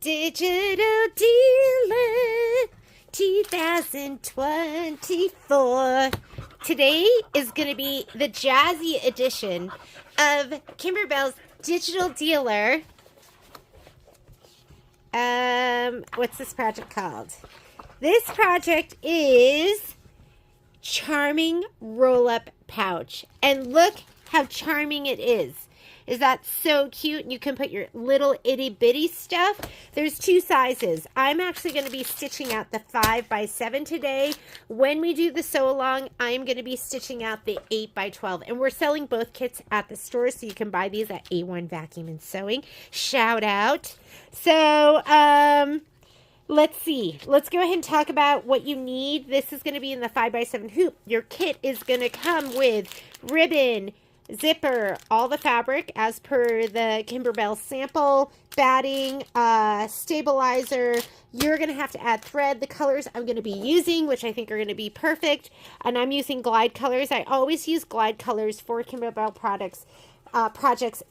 Digital Dealer 2024. Today is going to be the jazzy edition of Kimberbell's Digital Dealer. What's this project called? This project is Charming Roll-Up Pouch. And look how charming it is. Is that so cute? And you can put your little itty bitty stuff. There's two sizes. I'm actually going to be stitching out the 5x7 today. When we do the sew along, I'm going to be stitching out the 8x12. And we're selling both kits at the store, so you can buy these at A1 Vacuum and Sewing. Shout out. So, let's see. Let's go ahead and talk about what you need. This is going to be in the 5x7 hoop. Your kit is going to come with ribbon, zipper, all the fabric as per the Kimberbell sample, batting, stabilizer. You're going to have to add thread. The colors I'm going to be using, which I think are going to be perfect, and I'm using glide colors. I always use glide colors for Kimberbell projects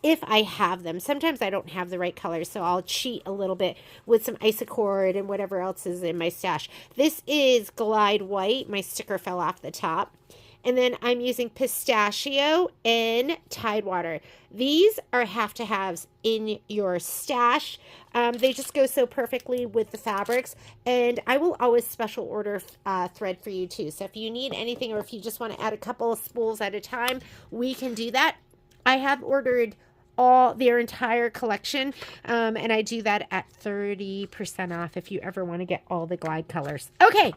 if I have them. Sometimes I don't have the right colors, so I'll cheat a little bit with some isocord and whatever else is in my stash. This is glide white. My sticker fell off the top. And then I'm using pistachio and Tidewater. These are have-to-haves in your stash. They just go so perfectly with the fabrics. And I will always special order thread for you too. So if you need anything, or if you just want to add a couple of spools at a time, we can do that. I have ordered their entire collection, and I do that at 30% off if you ever want to get all the glide colors. Okay,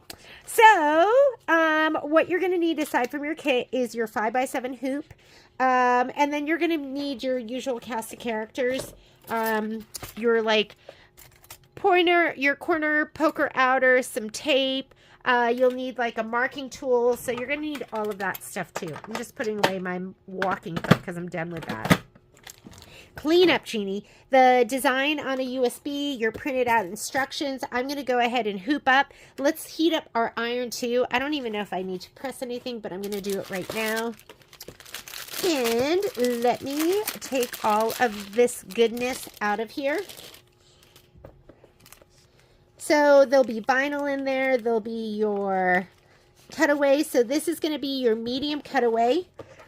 so what you're going to need aside from your kit is your 5x7 hoop, and then you're going to need your usual cast of characters, your like pointer, your corner poker outer, some tape. You'll need like a marking tool, so you're going to need all of that stuff too. I'm just putting away my walking foot because I'm done with that. Clean up, Jeannie. The design on a USB, your printed out instructions. I'm going to go ahead and hoop up. Let's heat up our iron too. I don't even know if I need to press anything, but I'm going to do it right now. And let me take all of this goodness out of here. So there'll be vinyl in there. There'll be your cutaway. So this is going to be your medium cutaway.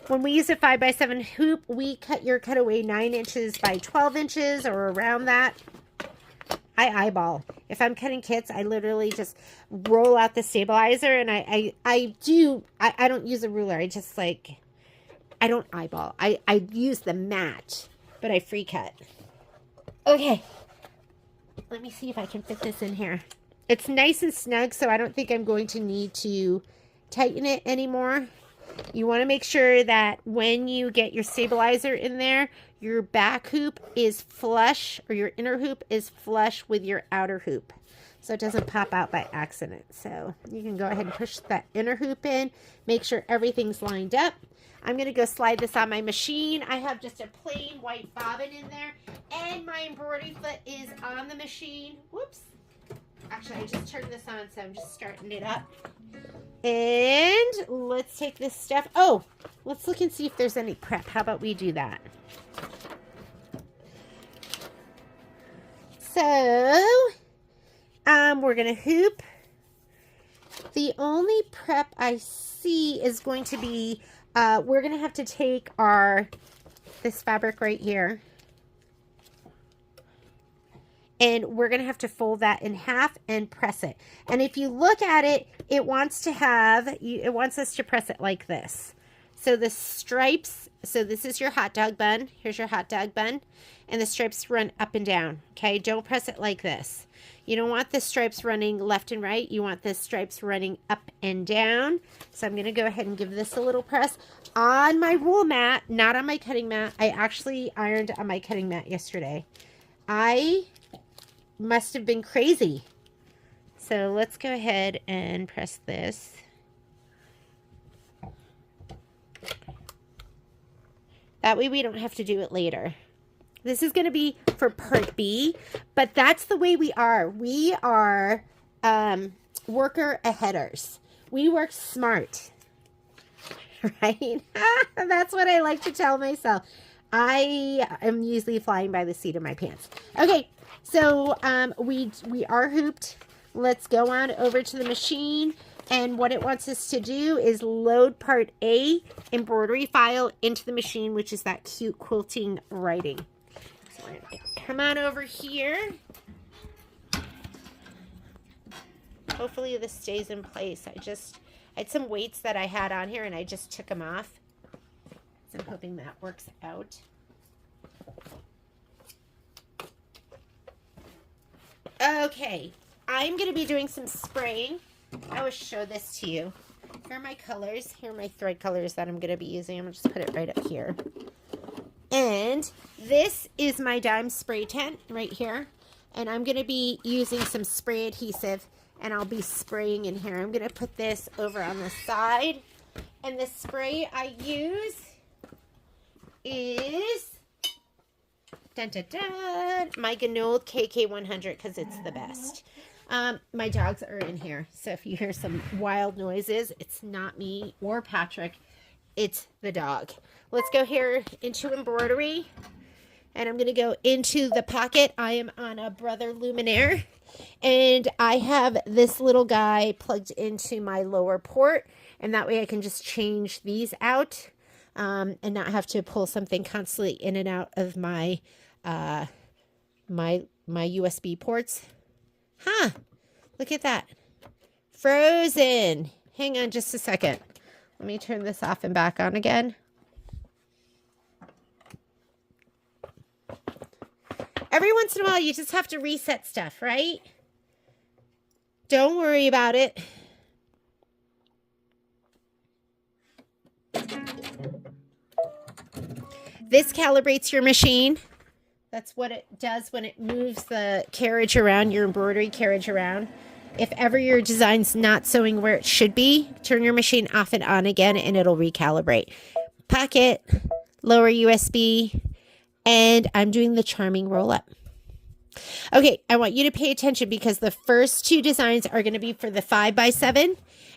When we use a 5x7 hoop, we cut your cutaway 9 inches by 12 inches or around that. I eyeball. If I'm cutting kits, I literally just roll out the stabilizer, and I don't use a ruler. I just like, I don't eyeball. I use the mat, but I free cut. Okay. Let me see if I can fit this in here. It's nice and snug, so I don't think I'm going to need to tighten it anymore. You want to make sure that when you get your stabilizer in there, your back hoop is flush, or your inner hoop is flush with your outer hoop, so it doesn't pop out by accident. So you can go ahead and push that inner hoop in, make sure everything's lined up. I'm going to go slide this on my machine. I have just a plain white bobbin in there, and my embroidery foot is on the machine. Whoops. Actually, I just turned this on, so I'm just starting it up. And let's take this stuff. Oh, let's look and see if there's any prep. How about we do that? So, we're going to hoop. The only prep I see is going to be, we're going to have to take this fabric right here, and we're going to have to fold that in half and press it. And if you look at it, it wants us to press it like this. So the stripes, so this is your hot dog bun. Here's your hot dog bun. And the stripes run up and down. Okay, don't press it like this. You don't want the stripes running left and right. You want the stripes running up and down. So I'm going to go ahead and give this a little press on my wool mat, not on my cutting mat. I actually ironed on my cutting mat yesterday. I must have been crazy. So let's go ahead and press this. That way we don't have to do it later. This is going to be for part B, but that's the way we are. We are worker aheaders. We work smart, right? That's what I like to tell myself. I am usually flying by the seat of my pants. Okay, So we are hooped. Let's go on over to the machine. And what it wants us to do is load part A embroidery file into the machine, which is that cute quilting writing. So we're gonna come on over here. Hopefully this stays in place. I had some weights that I had on here and I just took them off. So I'm hoping that works out. Okay, I'm going to be doing some spraying. I always show this to you. Here are my colors. Here are my thread colors that I'm going to be using. I'm going to just put it right up here. And this is my dime spray tent right here. And I'm going to be using some spray adhesive. And I'll be spraying in here. I'm going to put this over on the side. And the spray I use is dun, dun, dun, my Ganold KK100 because it's the best. My dogs are in here. So if you hear some wild noises, it's not me or Patrick. It's the dog. Let's go here into embroidery. And I'm going to go into the pocket. I am on a Brother Luminaire. And I have this little guy plugged into my lower port. And that way I can just change these out. And not have to pull something constantly in and out of my my USB ports. Huh. Look at that. Frozen. Hang on just a second. Let me turn this off and back on again. Every once in a while, you just have to reset stuff, right? Don't worry about it. This calibrates your machine. That's what it does when it moves the carriage around, your embroidery carriage around. If ever your design's not sewing where it should be, turn your machine off and on again and it'll recalibrate. Pocket, lower USB, and I'm doing the charming roll up. Okay, I want you to pay attention because the first two designs are going to be for the 5x7,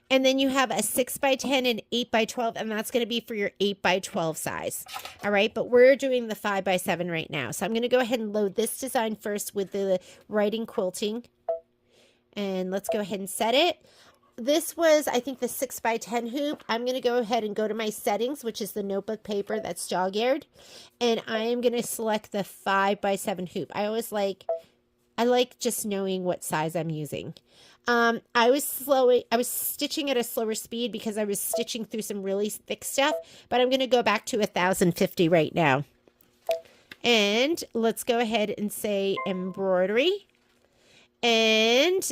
and then you have a 6x10 and 8x12, and that's going to be for your 8x12 size. All right, but we're doing the 5x7 right now. So I'm going to go ahead and load this design first with the writing quilting, and let's go ahead and set it. This was, I think, the 6x10 hoop. I'm going to go ahead and go to my settings, which is the notebook paper that's dog-eared. And I am going to select the 5x7 hoop. I like just knowing what size I'm using. I was stitching at a slower speed because I was stitching through some really thick stuff. But I'm going to go back to 1050 right now. And let's go ahead and say embroidery. And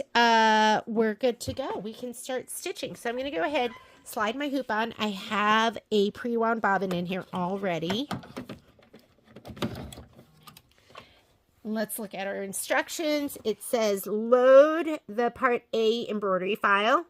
we're good to go. We can start stitching. So I'm going to go ahead, slide my hoop on. I have a pre-wound bobbin in here already. Let's look at our instructions. It says load the part A embroidery file.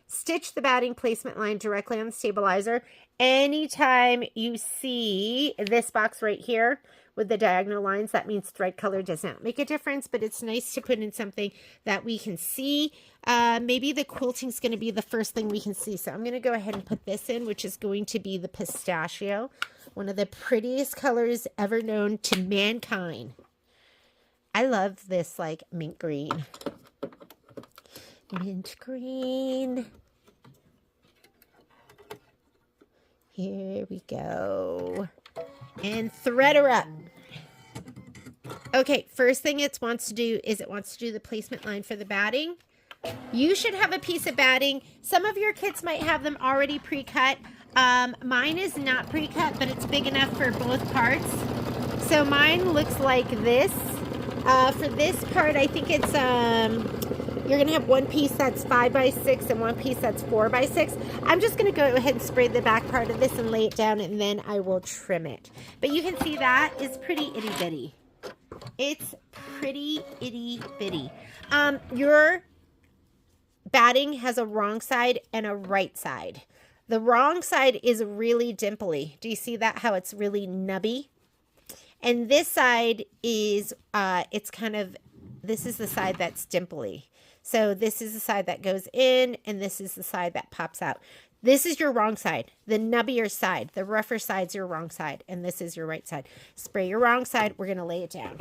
Stitch the batting placement line directly on the stabilizer. Anytime you see this box right here with the diagonal lines, that means thread color does not make a difference, but it's nice to put in something that we can see. Maybe the quilting is going to be the first thing we can see. So I'm going to go ahead and put this in, which is going to be the pistachio, one of the prettiest colors ever known to mankind. I love this like mint green. Mint green. Here we go. And thread her up. Okay, first thing it wants to do is it wants to do the placement line for the batting. You should have a piece of batting. Some of your kits might have them already pre-cut. Mine is not pre-cut, but it's big enough for both parts. So mine looks like this. For this part, I think it's you're going to have one piece that's 5x6 and one piece that's 4x6. I'm just going to go ahead and spray the back part of this and lay it down, and then I will trim it. But you can see that is pretty itty-bitty. It's pretty itty-bitty. Your batting has a wrong side and a right side. The wrong side is really dimply. Do you see that, how it's really nubby? And this side is, it's kind of, this is the side that's dimply. So this is the side that goes in, and this is the side that pops out. This is your wrong side, the nubbier side. The rougher side's your wrong side, and this is your right side. Spray your wrong side. We're going to lay it down.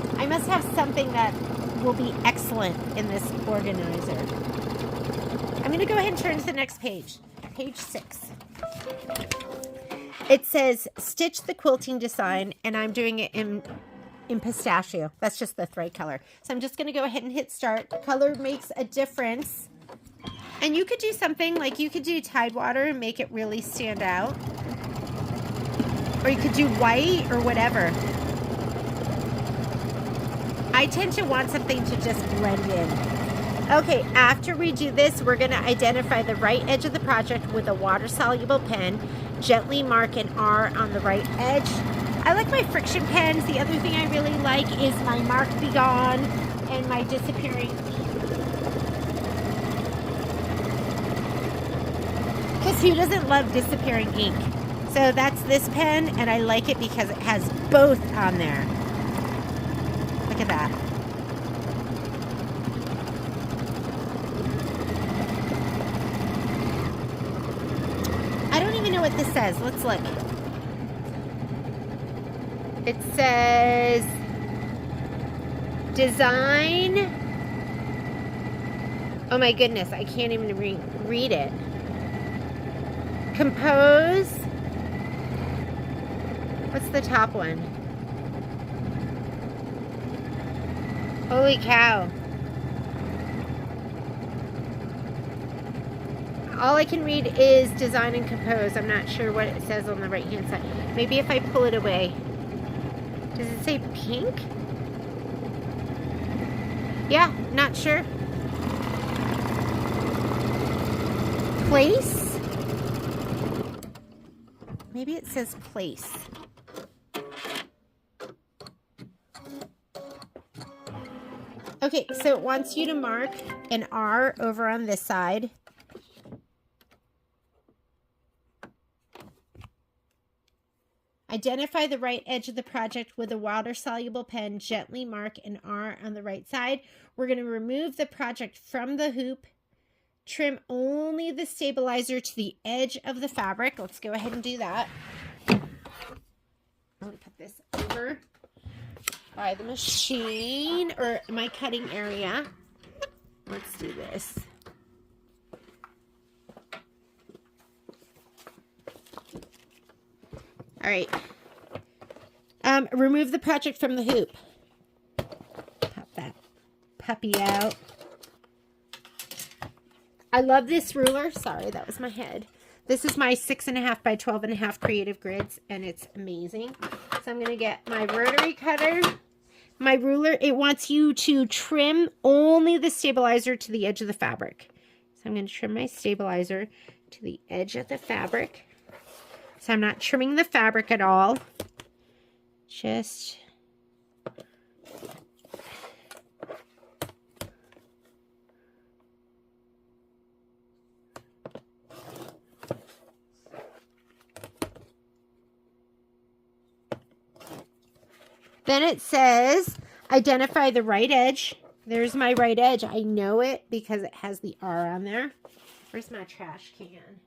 I must have something that will be excellent in this organizer. I'm going to go ahead and turn to the next page. Page 6. It says, stitch the quilting design, and I'm doing it in pistachio. That's just the thread color. So I'm just going to go ahead and hit start. Color makes a difference. And you could do something like you could do Tidewater and make it really stand out. Or you could do white or whatever. I tend to want something to just blend in. Okay, after we do this, we're going to identify the right edge of the project with a water-soluble pen. Gently mark an R on the right edge. I like my friction pens. The other thing I really like is my Mark Be Gone and my Disappearing Ink. Because who doesn't love Disappearing Ink? So that's this pen, and I like it because it has both on there. Look at that. I don't even know what this says. Let's look. It says design. Oh my goodness, I can't even read it. Compose. What's the top one? Holy cow. All I can read is design and compose. I'm not sure what it says on the right hand side. Maybe if I pull it away. Does it say pink? Yeah, not sure. Place? Maybe it says place. Okay, so it wants you to mark an R over on this side. Identify the right edge of the project with a water-soluble pen. Gently mark an R on the right side. We're going to remove the project from the hoop. Trim only the stabilizer to the edge of the fabric. Let's go ahead and do that. I'm going to put this over by the machine or my cutting area. Let's do this. All right. Remove the project from the hoop. Pop that puppy out. I love this ruler. Sorry, that was my head. This is my 6.5 by 12.5 creative grids, and it's amazing. So I'm going to get my rotary cutter. My ruler, it wants you to trim only the stabilizer to the edge of the fabric. So I'm going to trim my stabilizer to the edge of the fabric. So I'm not trimming the fabric at all. Just then it says identify the right edge. There's my right edge. I know it because it has the R on there. Where's my trash can?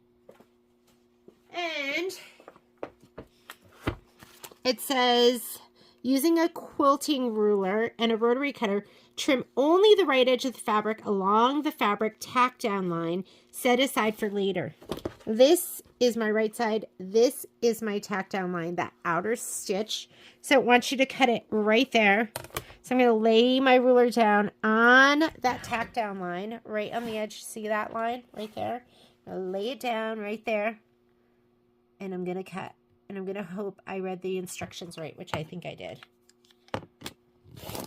And it says, using a quilting ruler and a rotary cutter, trim only the right edge of the fabric along the fabric tack down line, set aside for later. This is my right side. This is my tack down line, that outer stitch. So it wants you to cut it right there. So I'm going to lay my ruler down on that tack down line, right on the edge. See that line right there? I'll lay it down right there. And I'm going to cut. And I'm going to hope I read the instructions right, which I think I did.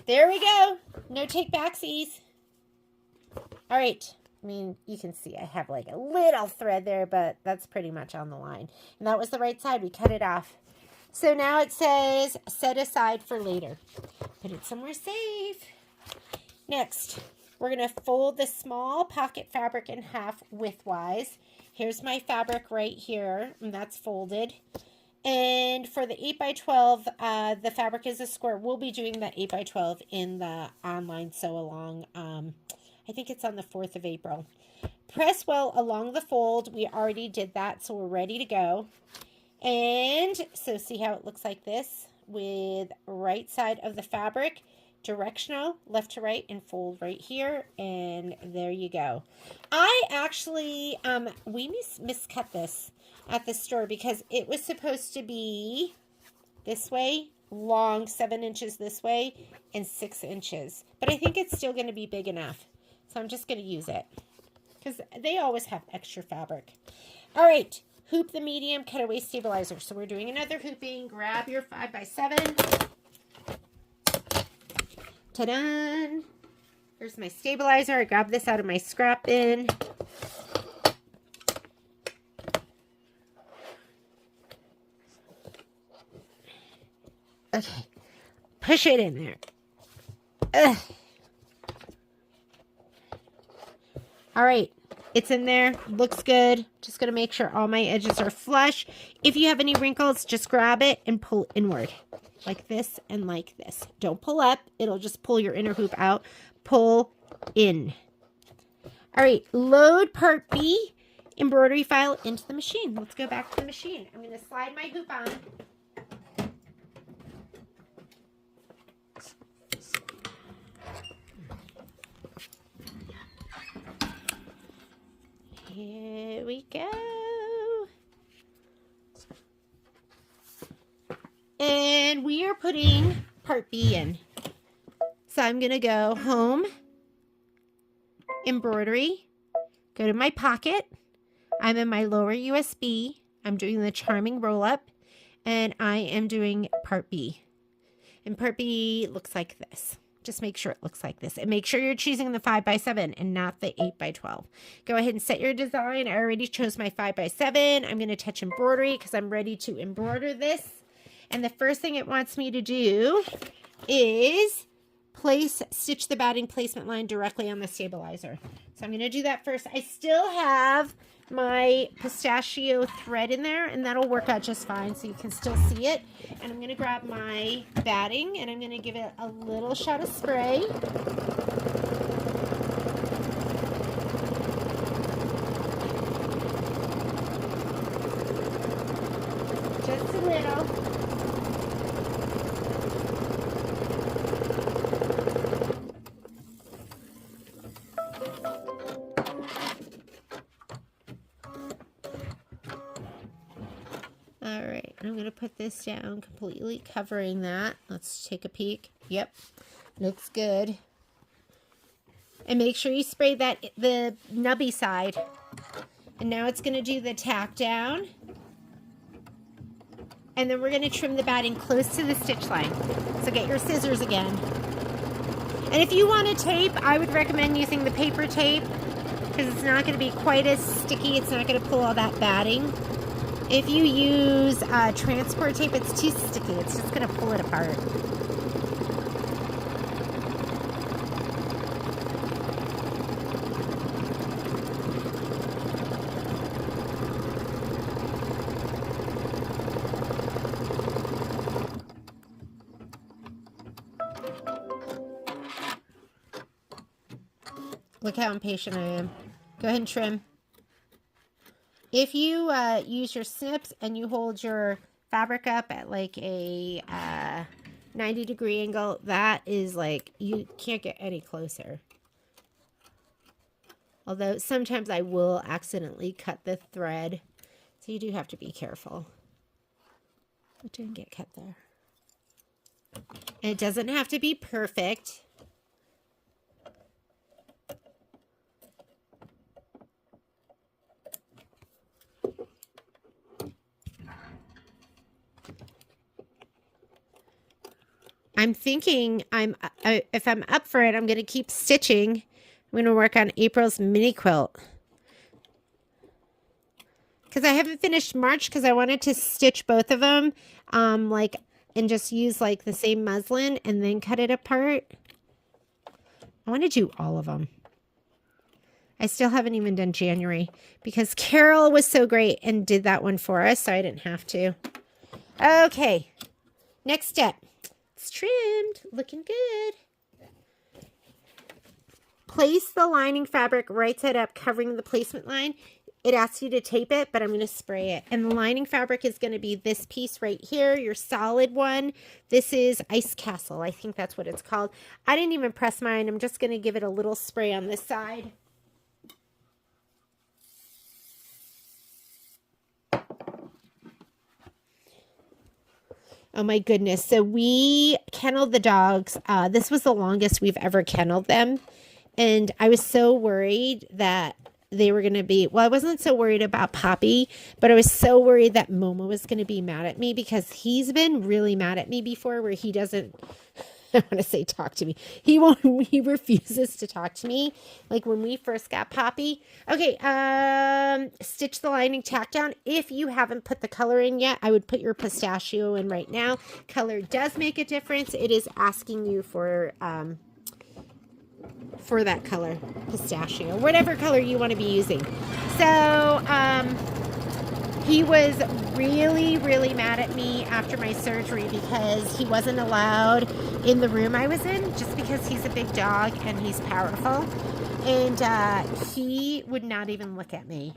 There we go. No take backsies. All right. I mean, you can see I have like a little thread there, but that's pretty much on the line. And that was the right side. We cut it off. So now it says set aside for later. Put it somewhere safe. Next, we're going to fold the small pocket fabric in half widthwise. Here's my fabric right here, and that's folded. And for the 8 by 12, the fabric is a square. We'll be doing that 8 by 12 in the online sew along. I think it's on the 4th of April. Press well along the fold. We already did that, so we're ready to go. And so see how it looks like this with right side of the fabric. directional, left to right, and fold right here, and there you go. I actually, we miscut this at the store because it was supposed to be this way, long 7 inches this way, and 6 inches. But I think it's still going to be big enough, so I'm just going to use it because they always have extra fabric. All right, hoop the medium cutaway stabilizer. So we're doing another hooping. Grab your 5x7. Ta-da! Here's my stabilizer. I grabbed this out of my scrap bin. Okay, push it in there. Ugh. All right, it's in there. Looks good. Just going to make sure all my edges are flush. If you have any wrinkles, just grab it and pull inward. Like this and like this. Don't pull up. It'll just pull your inner hoop out. Pull in. All right, load part B embroidery file into the machine. Let's go back to the machine. I'm going to slide my hoop on. Here we go. And we are putting part B in. So I'm going to go home, embroidery, go to my pocket. I'm in my lower USB. I'm doing the charming roll up, and I am doing part B. And part B looks like this. Just make sure it looks like this. And make sure you're choosing the 5x7 and not the 8x12. Go ahead and set your design. I already chose my 5x7. I'm going to touch embroidery because I'm ready to embroider this. And the first thing it wants me to do is stitch the batting placement line directly on the stabilizer. So I'm going to do that first. I still have my pistachio thread in there, and that'll work out just fine, so you can still see it. And I'm going to grab my batting, and I'm going to give it a little shot of spray. Just a little. All right, I'm going to put this down, completely covering that. Let's take a peek. Yep, looks good. And make sure you spray the nubby side. And now it's going to do the tack down. And then we're going to trim the batting close to the stitch line. So get your scissors again. And if you want a tape, I would recommend using the paper tape because it's not going to be quite as sticky. It's not going to pull all that batting. If you use transport tape, it's too sticky. It's just going to pull it apart. Look how impatient I am. Go ahead and trim. If you use your snips and you hold your fabric up at like a 90-degree angle, that is like, you can't get any closer. Although sometimes I will accidentally cut the thread, so you do have to be careful. It didn't get cut there. And it doesn't have to be perfect. I'm thinking if I'm up for it, I'm going to keep stitching. I'm going to work on April's mini quilt. Because I haven't finished March because I wanted to stitch both of them and just use like the same muslin and then cut it apart. I want to do all of them. I still haven't even done January because Carol was so great and did that one for us, so I didn't have to. Okay, next step. It's trimmed, looking good. Place the lining fabric right side up, covering the placement line. it asks you to tape it, but I'm going to spray it. And the lining fabric is going to be this piece right here, your solid one. This is Ice Castle. I think that's what it's called. I didn't even press mine. I'm just going to give it a little spray on this side. Oh my goodness. So we kenneled the dogs. This was the longest we've ever kenneled them. And I was so worried that they were going to be, well, I wasn't so worried about Poppy, but I was so worried that Momo was going to be mad at me, because he's been really mad at me before, where he doesn't, I want to say talk to me. He refuses to talk to me. Like when we first got Poppy. Okay. Stitch the lining tack down. If you haven't put the color in yet, I would put your pistachio in right now. Color does make a difference. It is asking you for that color, pistachio, whatever color you want to be using. So, he was really, really mad at me after my surgery, because he wasn't allowed in the room I was in, just because he's a big dog and he's powerful. And he would not even look at me.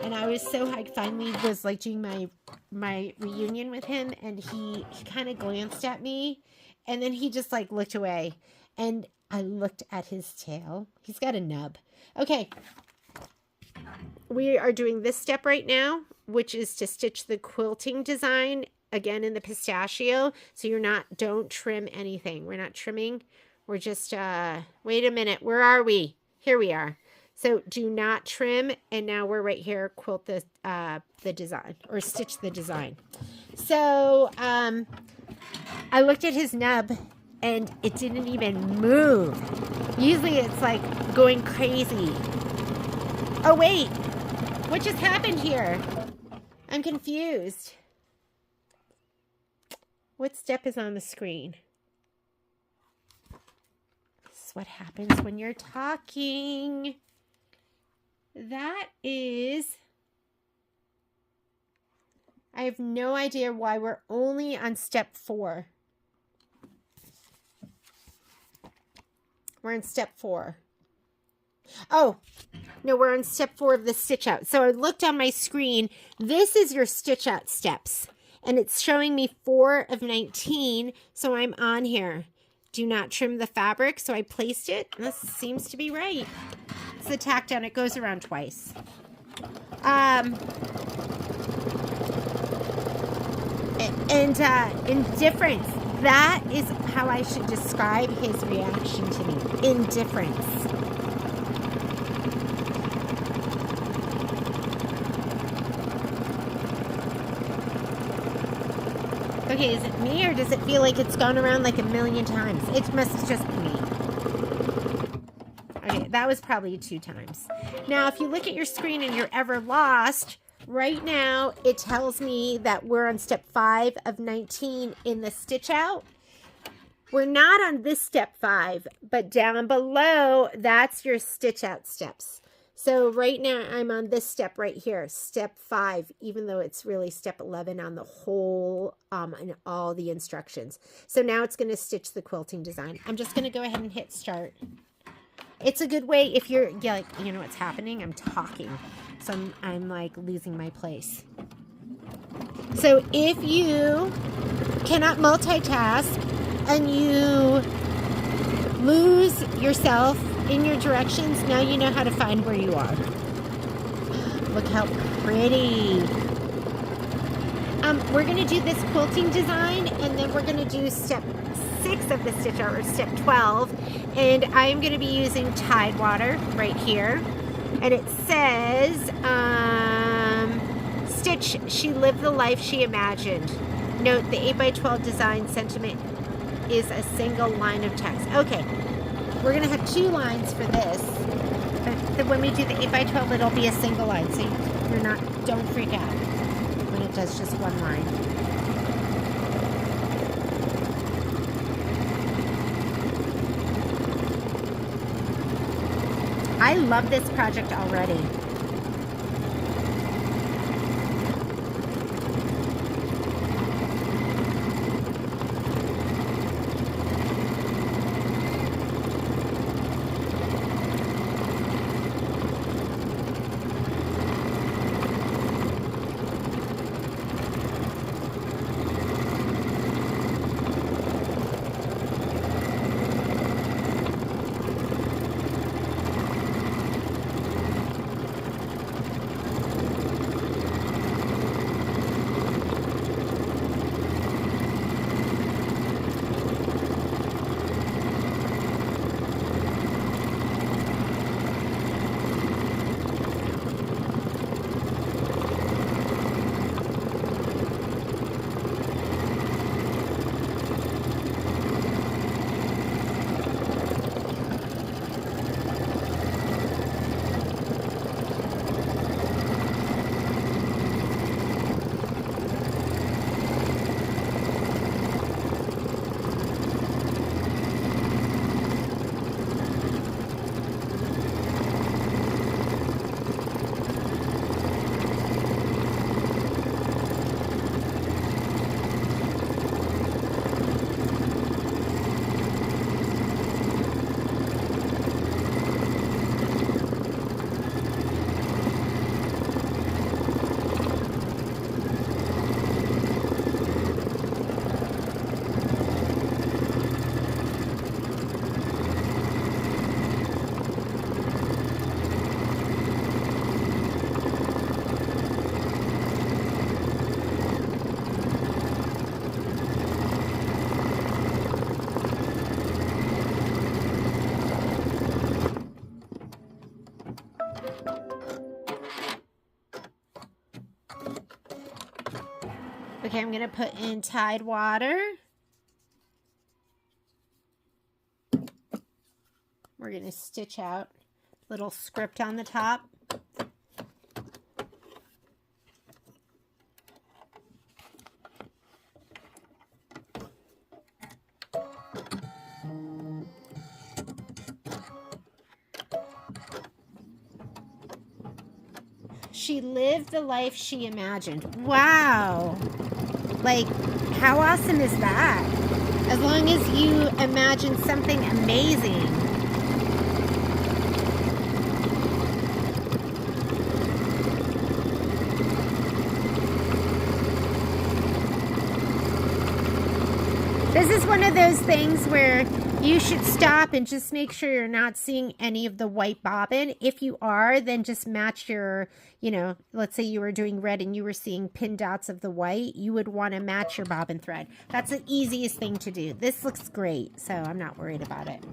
And I was so, I finally was like doing my reunion with him, and he kind of glanced at me, and then he just like looked away. And I looked at his tail. He's got a nub. Okay. We are doing this step right now, which is to stitch the quilting design again in the pistachio. So don't trim anything. We're not trimming. We're just, wait a minute. Where are we? Here we are. So do not trim. And now we're right here. Quilt the design, or stitch the design. So, I looked at his nub, and it didn't even move. Usually it's like going crazy. Oh, wait. What just happened here? I'm confused. What step is on the screen? This is what happens when you're talking. That is... I have no idea why we're only on step 4. We're on step 4. Oh, no, we're on step 4 of the stitch out. So I looked on my screen. This is your stitch out steps. And it's showing me 4 of 19. So I'm on here. Do not trim the fabric. So I placed it. And this seems to be right. It's the tack down. It goes around twice. Indifference. That is how I should describe his reaction to me. Indifference. Okay, is it me, or does it feel like it's gone around like a million times? It must just be me. Okay, that was probably 2 times. Now, if you look at your screen and you're ever lost, right now it tells me that we're on step 5 of 19 in the stitch out. We're not on this step 5, but down below, that's your stitch out steps. So right now I'm on this step right here, step 5, even though it's really step 11 on the whole, and all the instructions. So now it's going to stitch the quilting design. I'm just going to go ahead and hit start. It's a good way if you're, like, you know what's happening? I'm talking. So I'm like losing my place. So if you cannot multitask and you lose yourself in your directions, now you know how to find where you are. Look how pretty. We're going to do this quilting design, and then we're going to do step 6 of the stitch out, or step 12. And I'm going to be using Tidewater right here. And it says, stitch, she lived the life she imagined. Note, the 8x12 design sentiment is a single line of text. Okay, we're going to have 2 lines for this. But when we do the 8x12, it'll be a single line. So don't freak out when it does just 1 line. I love this project already. Okay, I'm going to put in Tide water. We're going to stitch out a little script on the top. She lived the life she imagined. Wow. Like, how awesome is that? As long as you imagine something amazing. This is one of those things where you should stop and just make sure you're not seeing any of the white bobbin. If you are, then just match your, you know, let's say you were doing red and you were seeing pin dots of the white, you would want to match your bobbin thread. That's the easiest thing to do. This looks great, so I'm not worried about it.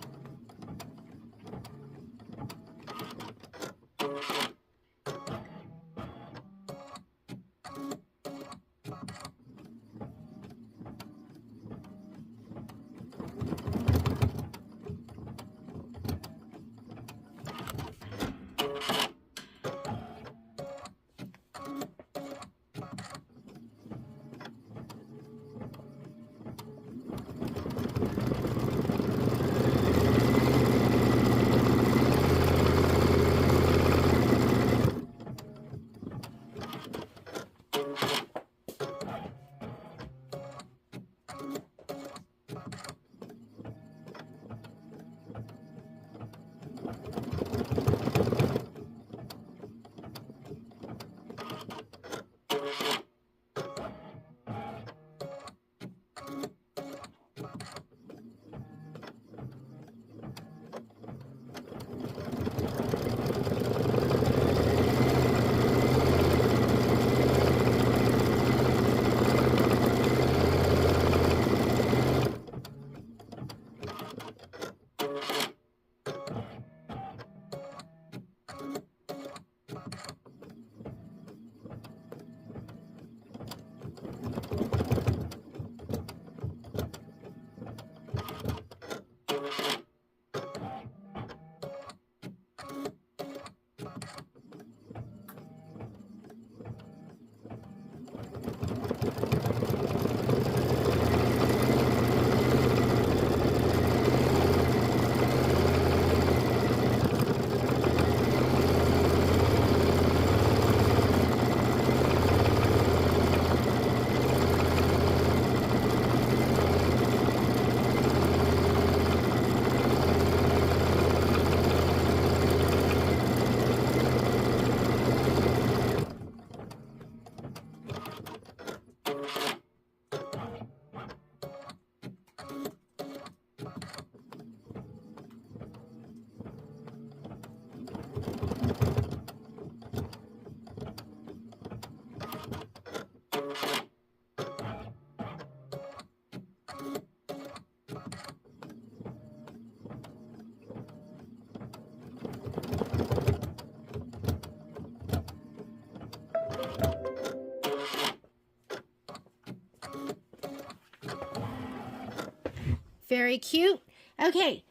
Very cute. Okay,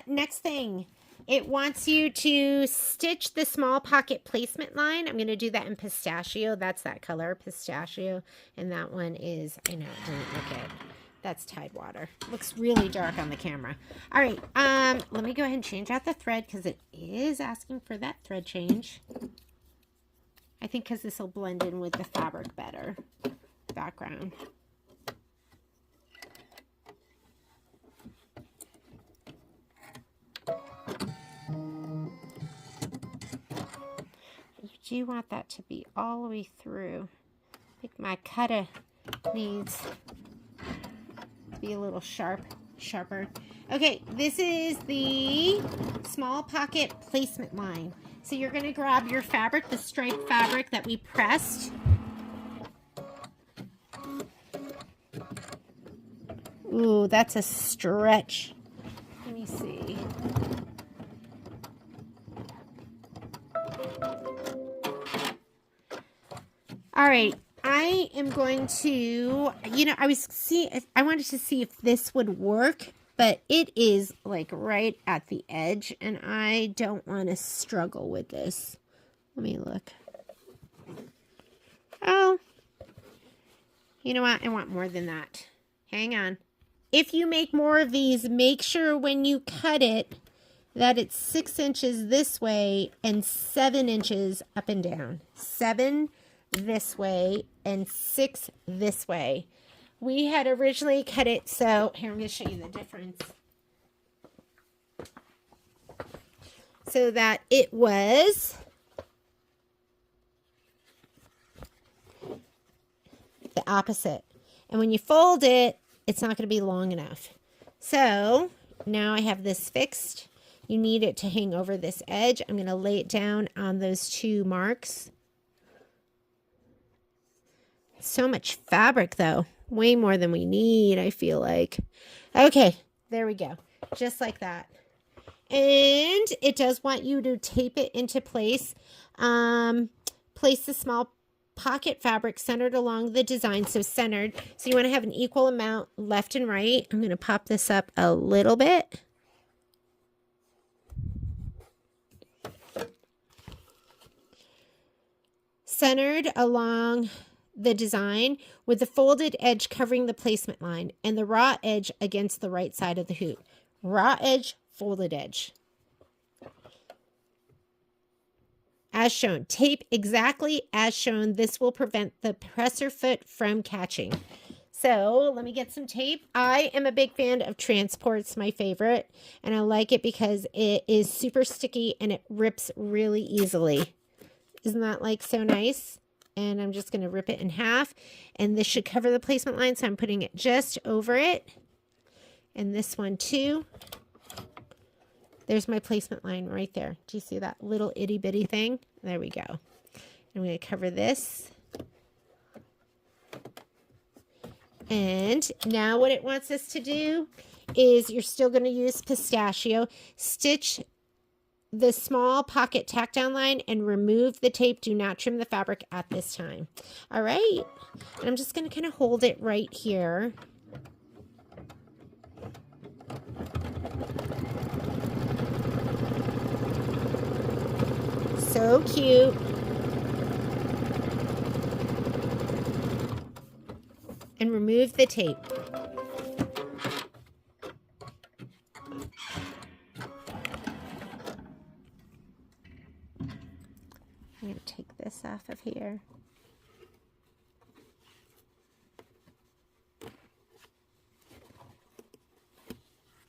next thing. It wants you to stitch the small pocket placement line. I'm going to do that in pistachio. That's that color, pistachio. And that one is, I know, it doesn't look good. That's Tide water. Looks really dark on the camera. All right, let me go ahead and change out the thread because it is asking for that thread change. I think because this will blend in with the fabric better. Background. You do want that to be all the way through. I think my cutter needs to be a little sharper. Okay, this is the small pocket placement line. So you're going to grab your fabric, the striped fabric that we pressed. Ooh, that's a stretch. Let me see. All right, I am going to, I wanted to see if this would work, but it is like right at the edge, and I don't want to struggle with this. Let me look. Oh, you know what? I want more than that. Hang on. If you make more of these, make sure when you cut it that it's 6 inches this way and 7 inches up and down. 7 this way and 6 this way. We had originally cut it, so here I'm going to show you the difference. So that it was the opposite. And when you fold it, it's not going to be long enough. So now I have this fixed. You need it to hang over this edge. I'm going to lay it down on those 2 marks. So much fabric though. Way more than we need, I feel like. Okay, there we go. Just like that. And it does want you to tape it into place. Place the small pocket fabric centered along the design, so centered. So you want to have an equal amount left and right. I'm going to pop this up a little bit. Centered along the design with the folded edge covering the placement line and the raw edge against the right side of the hoop. Raw edge, folded edge. As shown. Tape exactly as shown. This will prevent the presser foot from catching. So let me get some tape. I am a big fan of Transport's my favorite, and I like it because it is super sticky and it rips really easily. Isn't that like so nice? And I'm just going to rip it in half, and this should cover the placement line, so I'm putting it just over it. And this one too. There's my placement line right there. Do you see that little itty bitty thing? There we go. I'm going to cover this. And now what it wants us to do is, you're still going to use pistachio. Stitch the small pocket tack down line and remove the tape. Do not trim the fabric at this time. All right. And I'm just going to kind of hold it right here. So cute. And remove the tape. I'm going to take this off of here.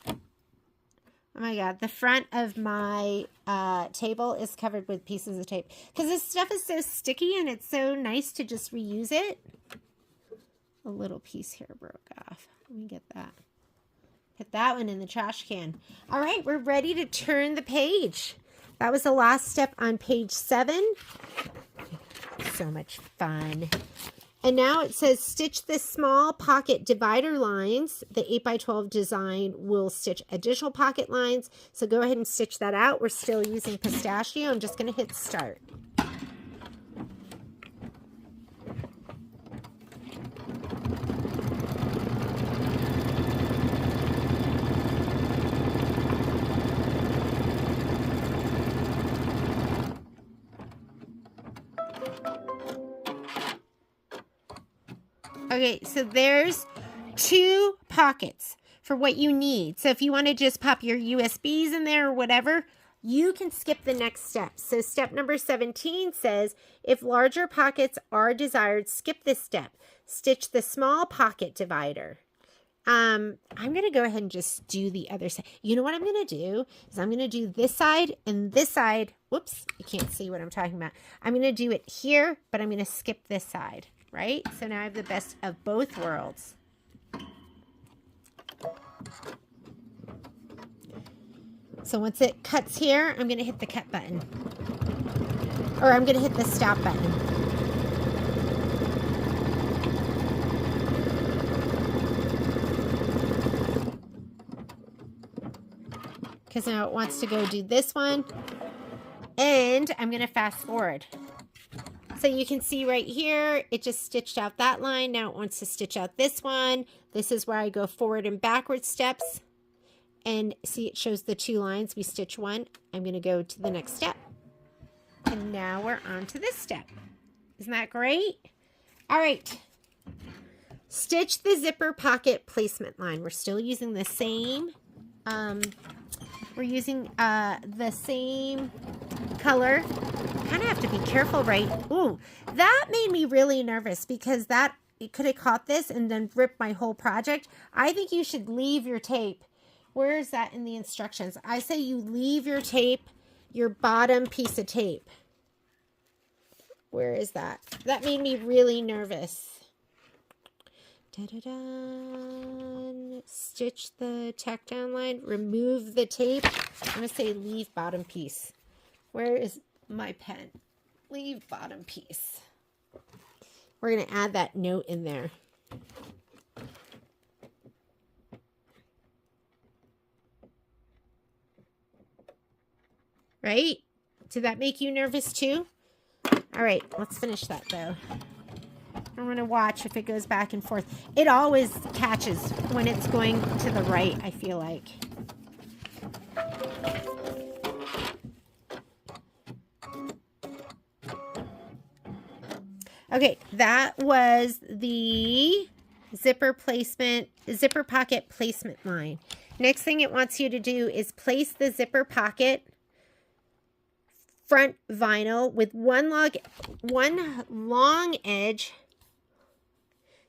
Oh my God, the front of my table is covered with pieces of tape because this stuff is so sticky and it's so nice to just reuse it. A little piece here broke off. Let me get that. Put that one in the trash can. All right, we're ready to turn the page. That was the last step on page 7. So much fun. And now it says stitch the small pocket divider lines. The 8x12 design will stitch additional pocket lines. So go ahead and stitch that out. We're still using pistachio. I'm just going to hit start. Okay, so there's 2 pockets for what you need. So if you want to just pop your USBs in there or whatever, you can skip the next step. So step number 17 says, if larger pockets are desired, skip this step. Stitch the small pocket divider. I'm going to go ahead and just do the other side. You know what I'm going to do is I'm going to do this side and this side. Whoops, you can't see what I'm talking about. I'm going to do it here, but I'm going to skip this side. Right? So now I have the best of both worlds. So once it cuts here, I'm going to hit the cut button. Or I'm going to hit the stop button. Because now it wants to go do this one. And I'm going to fast forward. So you can see right here, it just stitched out that line. Now it wants to stitch out this one. This is where I go forward and backward steps. And see, it shows the 2 lines. We stitch one. I'm going to go to the next step. And now we're on to this step. Isn't that great? All right. Stitch the zipper pocket placement line. We're still using the same, the same color. Kind of have to be careful, right? Ooh, that made me really nervous because it could have caught this and then ripped my whole project. I think you should leave your tape. Where is that in the instructions? I say you leave your tape, your bottom piece of tape. Where is that? That made me really nervous. Da-da-da. Stitch the tack down line, remove the tape. I'm going to say leave bottom piece. Where is my pen? Leave bottom piece. We're going to add that note in there. Right? Did that make you nervous too? All right, let's finish that though. I'm going to watch if it goes back and forth. It always catches when it's going to the right, I feel like. Okay, that was the zipper pocket placement line. Next thing it wants you to do is place the zipper pocket front vinyl with one long edge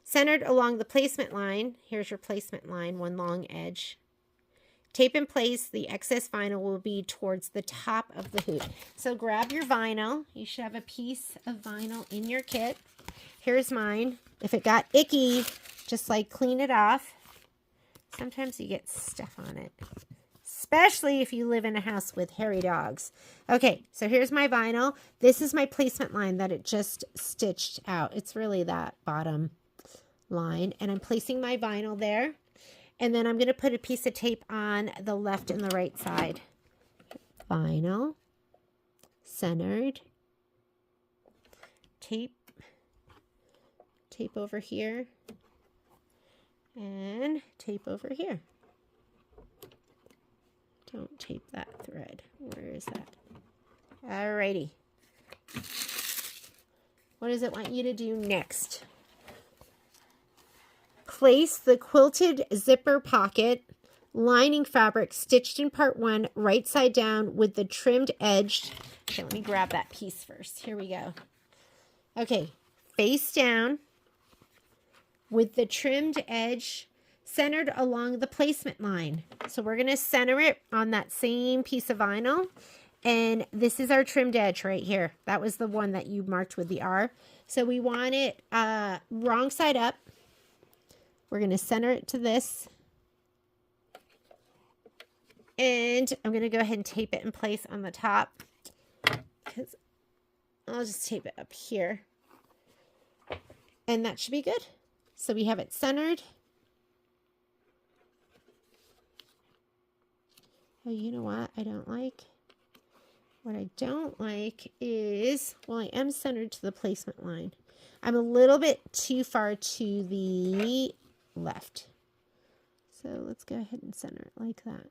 centered along the placement line. Here's your placement line, one long edge. Tape in place, the excess vinyl will be towards the top of the hoop. So grab your vinyl. You should have a piece of vinyl in your kit. Here's mine. If it got icky, just like clean it off. Sometimes you get stuff on it, especially if you live in a house with hairy dogs. Okay, so here's my vinyl. This is my placement line that it just stitched out. It's really that bottom line, and I'm placing my vinyl there, and then I'm going to put a piece of tape on the left and the right side. Vinyl, centered, tape over here, and tape over here. Don't tape that thread. Where is that? Alrighty. What does it want you to do next? Place the quilted zipper pocket lining fabric stitched in part 1 right side down with the trimmed edge. Okay, let me grab that piece first. Here we go. Okay, face down with the trimmed edge centered along the placement line. So we're going to center it on that same piece of vinyl. And this is our trimmed edge right here. That was the one that you marked with the R. So we want it wrong side up. We're going to center it to this. And I'm going to go ahead and tape it in place on the top, because I'll just tape it up here. And that should be good. So we have it centered. Oh, you know what I don't like? What I don't like is, well, I am centered to the placement line. I'm a little bit too far to the left. So let's go ahead and center it like that.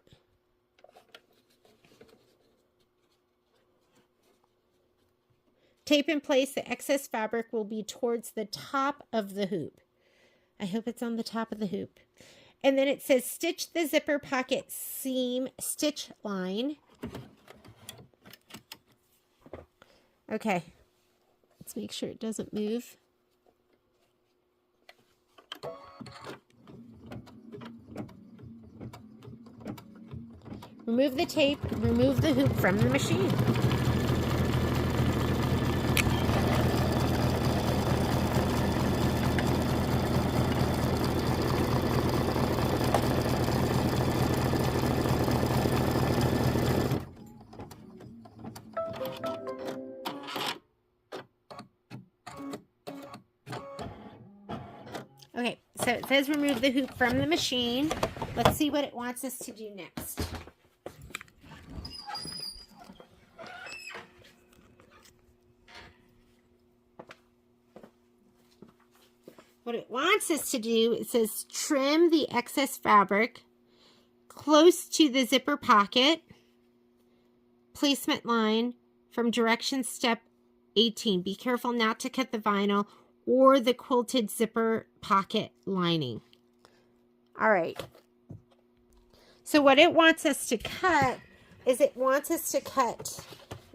Tape in place, the excess fabric will be towards the top of the hoop. I hope it's on the top of the hoop. And then it says stitch the zipper pocket seam stitch line. Okay, let's make sure it doesn't move. Remove the tape, remove the hoop from the machine. Okay, so it says remove the hoop from the machine. Let's see what it wants us to do next. What it wants us to do, it says trim the excess fabric close to the zipper pocket placement line from direction step 18. Be careful not to cut the vinyl or the quilted zipper pocket lining. All right. So what it wants us to cut is it wants us to cut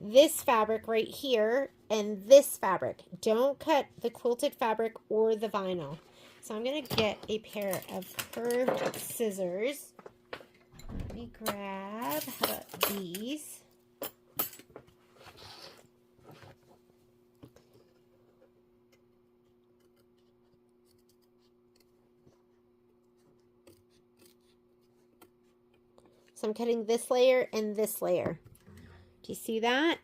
this fabric right here and this fabric. Don't cut the quilted fabric or the vinyl. So I'm going to get a pair of curved scissors. Let me grab, how about these? So I'm cutting this layer and this layer. Do you see that?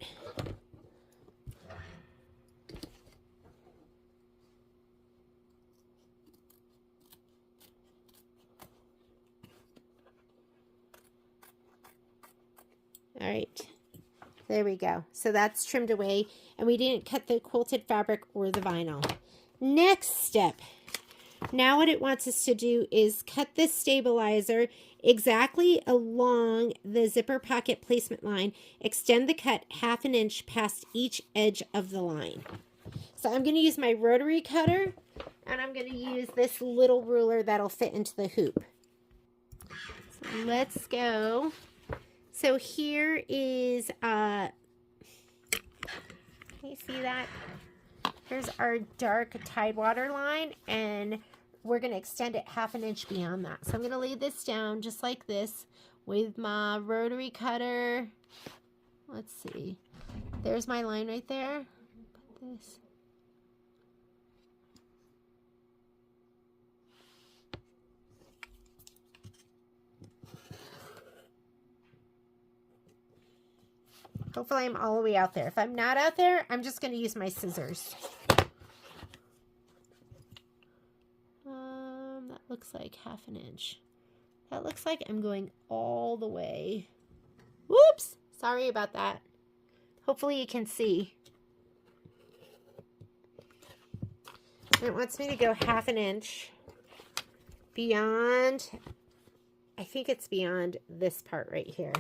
All right, there we go. So that's trimmed away, and we didn't cut the quilted fabric or the vinyl. Next step. Now what it wants us to do is cut this stabilizer exactly along the zipper pocket placement line. Extend the cut 1/2 inch past each edge of the line. So I'm going to use my rotary cutter, and I'm going to use this little ruler that'll fit into the hoop. So let's go. So here is, can you see that? Here's our dark Tidewater line, and we're going to extend it 1/2 inch beyond that. So I'm going to lay this down just like this with my rotary cutter. Let's see. There's my line right there. Put this. Hopefully I'm all the way out there. If I'm not out there, I'm just going to use my scissors. That looks like 1/2 inch. That looks like I'm going all the way. Whoops! Sorry about that. Hopefully you can see. It wants me to go 1/2 inch beyond, I think it's beyond this part right here.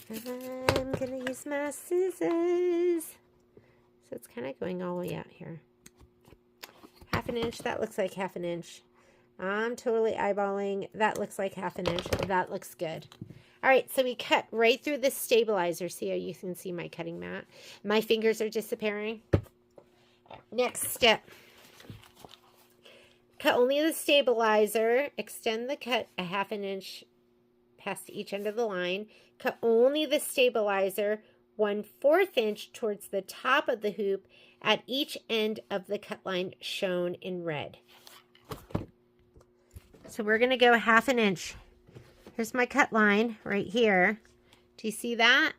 I'm going to use my scissors. So it's kind of going all the way out here. 1/2 inch, that looks like 1/2 inch. I'm totally eyeballing. That looks like 1/2 inch. That looks good. All right, so we cut right through this stabilizer. See how you can see my cutting mat? My fingers are disappearing. Next step. Cut only the stabilizer. Extend the cut 1/2 inch past each end of the line. Cut only the stabilizer 1/4 inch towards the top of the hoop at each end of the cut line shown in red. So we're going to go 1/2 inch. Here's my cut line right here. Do you see that?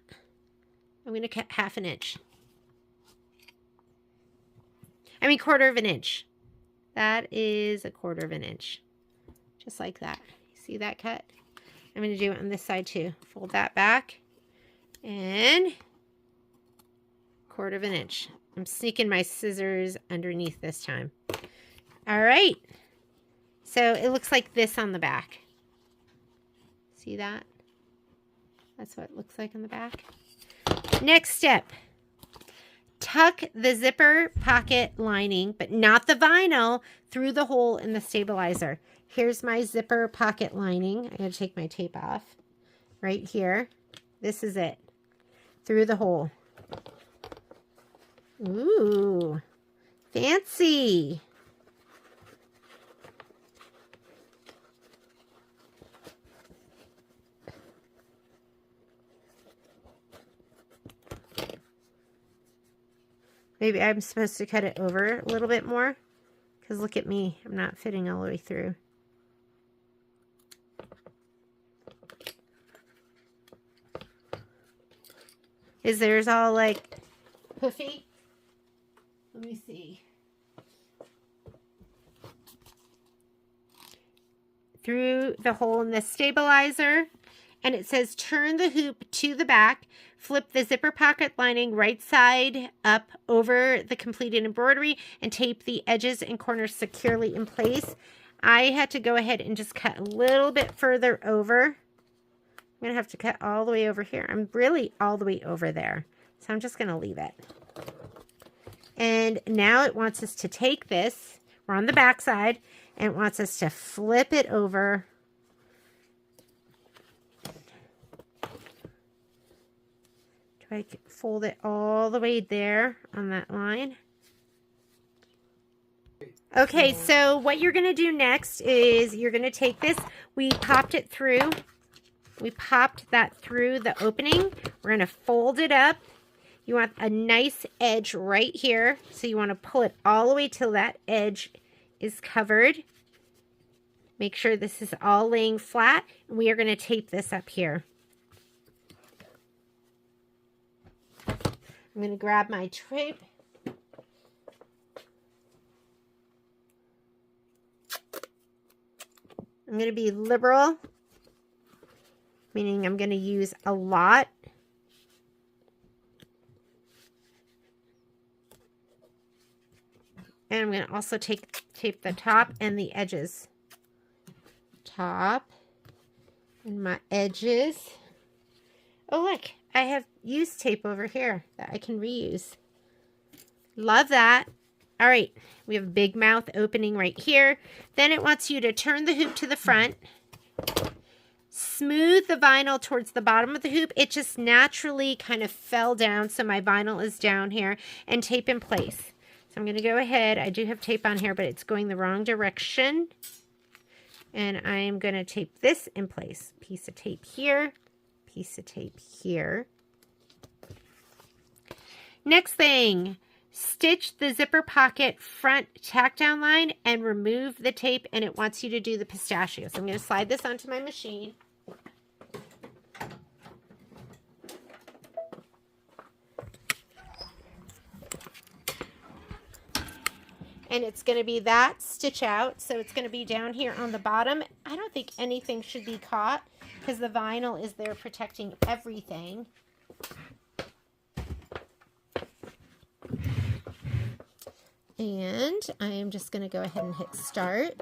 I'm going to cut 1/2 inch. I mean 1/4 inch. That is 1/4 inch. Just like that. See that cut? I'm going to do it on this side too. Fold that back and 1/4 inch. I'm sneaking my scissors underneath this time. All right. So it looks like this on the back. See that? That's what it looks like on the back. Next step. Tuck the zipper pocket lining, but not the vinyl, through the hole in the stabilizer. Here's my zipper pocket lining. I gotta take my tape off. Right here. This is it. Through the hole. Ooh. Fancy. Maybe I'm supposed to cut it over a little bit more, because look at me, I'm not fitting all the way through. Is theirs all like poofy? Let me see. Through the hole in the stabilizer and it says turn the hoop to the back, flip the zipper pocket lining right side up over the completed embroidery, and tape the edges and corners securely in place. I had to go ahead and just cut a little bit further over. I'm going to have to cut all the way over here. I'm really all the way over there, so I'm just going to leave it. And now it wants us to take this, we're on the back side, and it wants us to flip it over. Try to fold it all the way there on that line. Okay, so what you're going to do next is you're going to take this. We popped it through. We popped that through the opening. We're going to fold it up. You want a nice edge right here. So you want to pull it all the way till that edge is covered. Make sure this is all laying flat. And we are going to tape this up here. I'm going to grab my tape. I'm going to be liberal, meaning I'm going to use a lot. And I'm going to also tape the top and the edges. Top and my edges. Oh, look, I have used tape over here that I can reuse. Love that. All right, we have a big mouth opening right here. Then it wants you to turn the hoop to the front. Smooth the vinyl towards the bottom of the hoop. It just naturally kind of fell down, so my vinyl is down here, and tape in place. So I'm going to go ahead. I do have tape on here, but it's going the wrong direction. And I'm going to tape this in place. Piece of tape here, piece of tape here. Next thing, stitch the zipper pocket front tack down line and remove the tape, and it wants you to do the pistachio. So I'm going to slide this onto my machine. And it's going to be that stitch out, so it's going to be down here on the bottom. I don't think anything should be caught because the vinyl is there protecting everything. And I am just going to go ahead and hit start.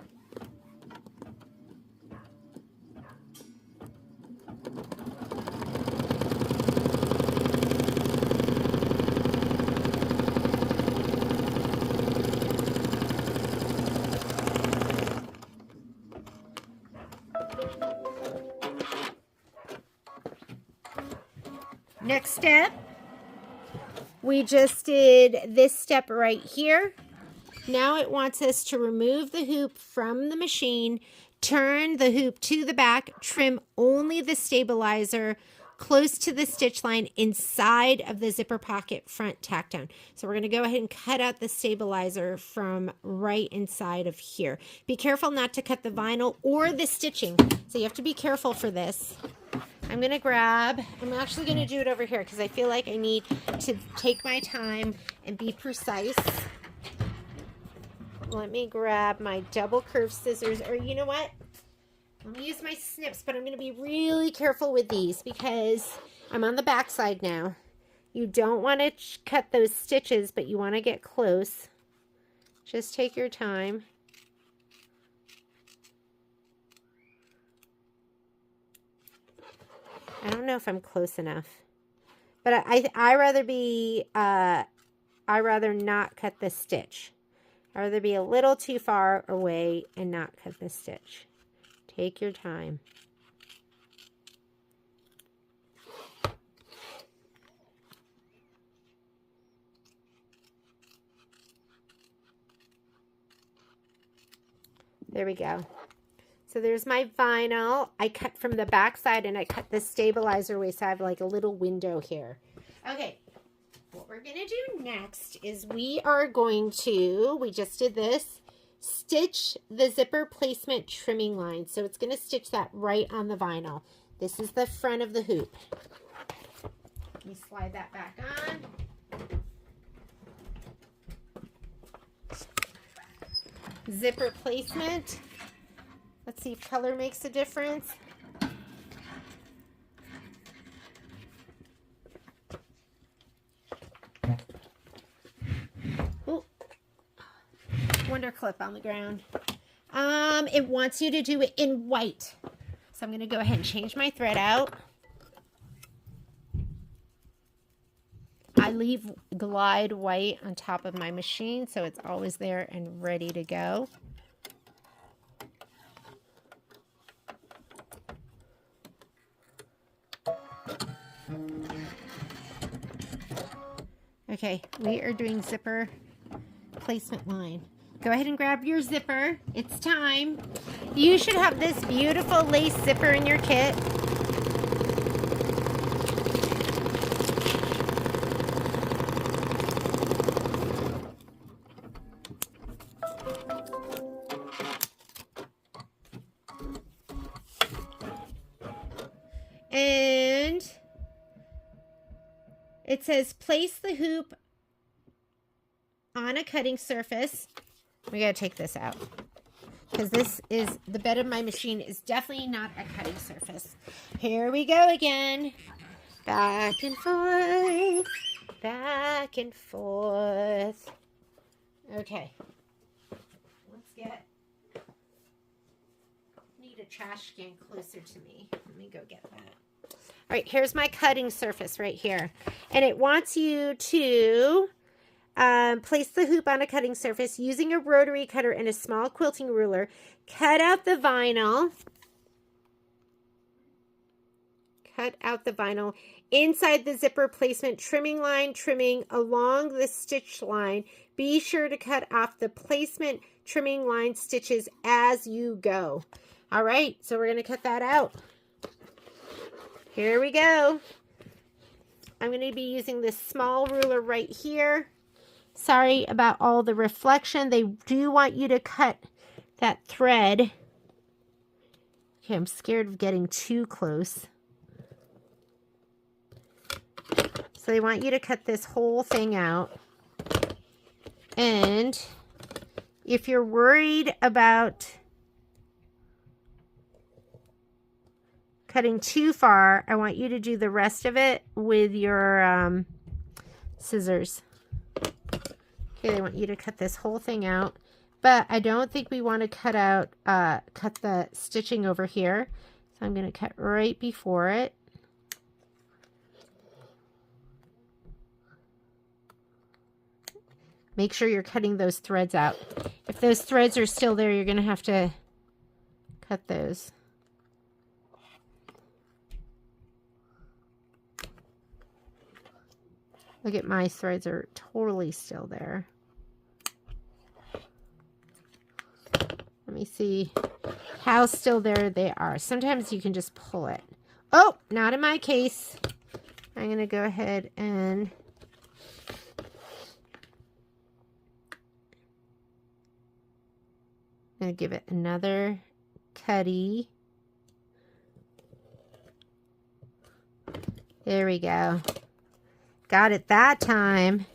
Next step, we just did this step right here. Now it wants us to remove the hoop from the machine, turn the hoop to the back, trim only the stabilizer close to the stitch line inside of the zipper pocket front tack down. So we're going to go ahead and cut out the stabilizer from right inside of here. Be careful not to cut the vinyl or the stitching. So you have to be careful for this. I'm going to grab, I'm actually going to do it over here because I feel like I need to take my time and be precise. Let me grab my double curved scissors, or you know what? I'm going to use my snips, but I'm going to be really careful with these because I'm on the back side now. You don't want to cut those stitches, but you want to get close. Just take your time. I don't know if I'm close enough, but I rather be, I rather not cut the stitch. I'd rather be a little too far away and not cut the stitch. Take your time. There we go. So there's my vinyl. I cut from the back side and I cut the stabilizer away, so I have like a little window here. Okay, what we're going to do next is we are going to, we just did this, stitch the zipper placement trimming line. So it's going to stitch that right on the vinyl. This is the front of the hoop. Let me slide that back on. Zipper placement. Let's see if color makes a difference. wonder clip on the ground. It wants you to do it in white. So I'm going to go ahead and change my thread out. I leave Glide white on top of my machine so it's always there and ready to go. Okay, we are doing zipper placement line. Go ahead and grab your zipper. It's time. You should have this beautiful lace zipper in your kit. And it says place the hoop on a cutting surface. We gotta take this out because this is the bed of my machine is definitely not a cutting surface. Here we go again. Back and forth, back and forth. Okay. Need a trash can closer to me. Let me go get that. All right, here's my cutting surface right here. And it wants you to place the hoop on a cutting surface using a rotary cutter and a small quilting ruler. Cut out the vinyl. Cut out the vinyl inside the zipper placement trimming line, trimming along the stitch line. Be sure to cut off the placement trimming line stitches as you go. All right, so we're going to cut that out. Here we go. I'm going to be using this small ruler right here. Sorry about all the reflection. They do want you to cut that thread. Okay, I'm scared of getting too close. So they want you to cut this whole thing out. And if you're worried about cutting too far, I want you to do the rest of it with your scissors. Okay, they want you to cut this whole thing out, but I don't think we want to cut out, cut the stitching over here. So I'm going to cut right before it. Make sure you're cutting those threads out. If those threads are still there, you're going to have to cut those. Look at my threads are totally still there. Let me see how still there they are. Sometimes you can just pull it. Oh, not in my case. I'm going to go ahead and I'm going to give it another cutty. There we go. Got it that time.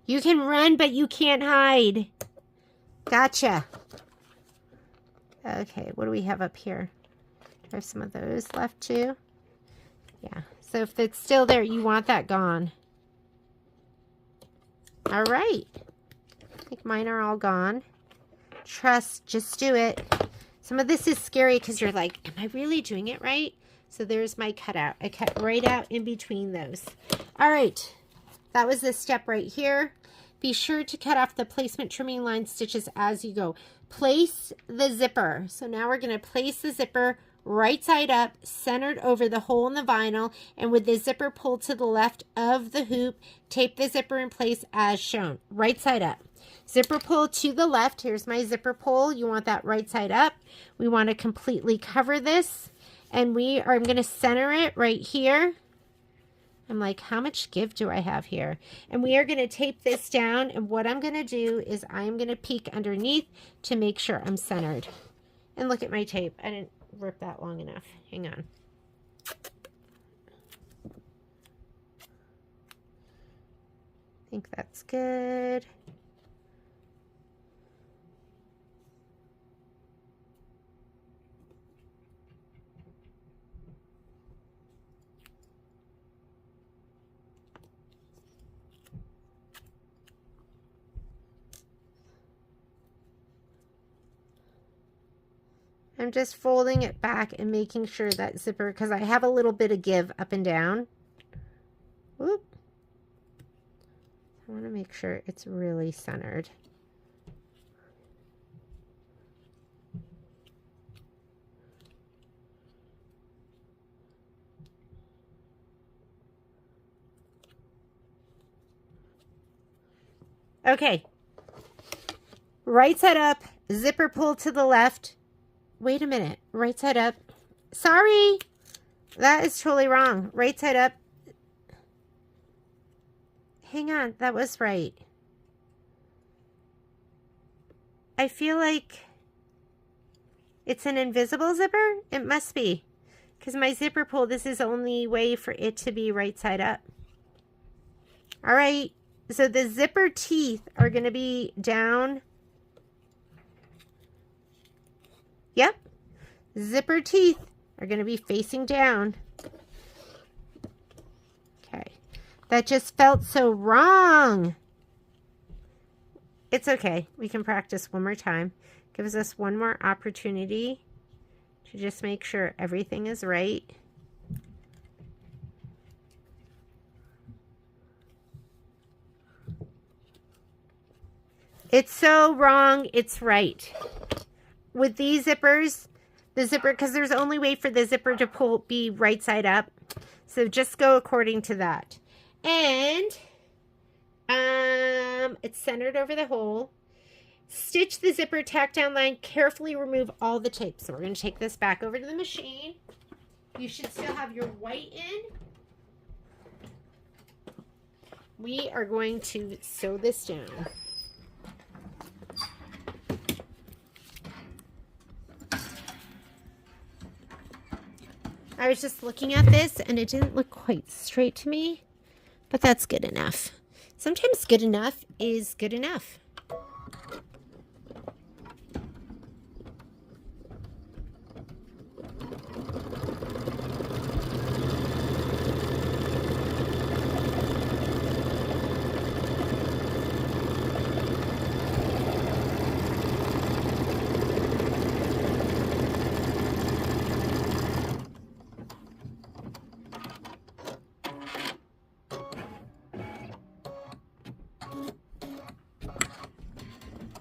You can run, but you can't hide. Gotcha. Okay, what do we have up here? Do I have some of those left too? Yeah, so if it's still there, you want that gone. All right. I think mine are all gone. Trust, just do it. Some of this is scary because you're like, am I really doing it right? So there's my cutout. I cut right out in between those. All right, that was this step right here. Be sure to cut off the placement trimming line stitches as you go. Place the zipper. So now we're going to place the zipper right side up, centered over the hole in the vinyl, and with the zipper pulled to the left of the hoop, tape the zipper in place as shown, right side up. Zipper pull to the left. Here's my zipper pull. You want that right side up. We want to completely cover this, and I'm going to center it right here. I'm like, how much give do I have here? And we are going to tape this down, and what I'm going to do is I'm going to peek underneath to make sure I'm centered. And look at my tape. I didn't rip that long enough. Hang on. I think that's good. I'm just folding it back and making sure that zipper, because I have a little bit of give up and down. Whoop. I want to make sure it's really centered. Okay. Right side up, zipper pull to the left. Wait a minute. Right side up. Sorry. That is totally wrong. Right side up. Hang on. That was right. I feel like it's an invisible zipper. It must be. Because my zipper pull, this is the only way for it to be right side up. All right. So the zipper teeth are going to be down. Yep. Zipper teeth are going to be facing down. Okay. That just felt so wrong. It's okay. We can practice one more time. Gives us one more opportunity to just make sure everything is right. It's so wrong, it's right. With these zippers, the zipper, because there's only way for the zipper to pull, be right side up. So just go according to that. And it's centered over the hole. Stitch the zipper, tack down line, carefully remove all the tape. So we're going to take this back over to the machine. You should still have your white in. We are going to sew this down. I was just looking at this and it didn't look quite straight to me, but that's good enough. Sometimes good enough is good enough.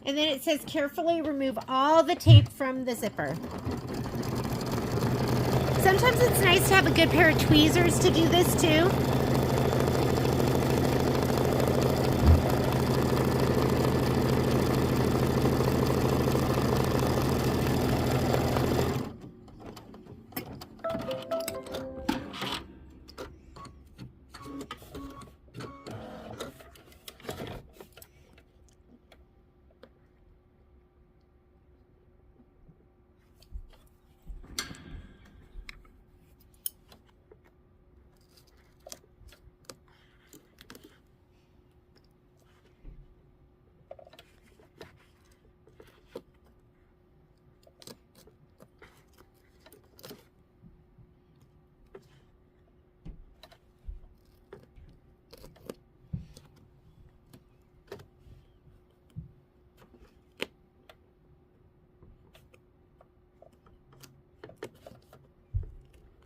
And then it says carefully remove all the tape from the zipper. Sometimes it's nice to have a good pair of tweezers to do this too.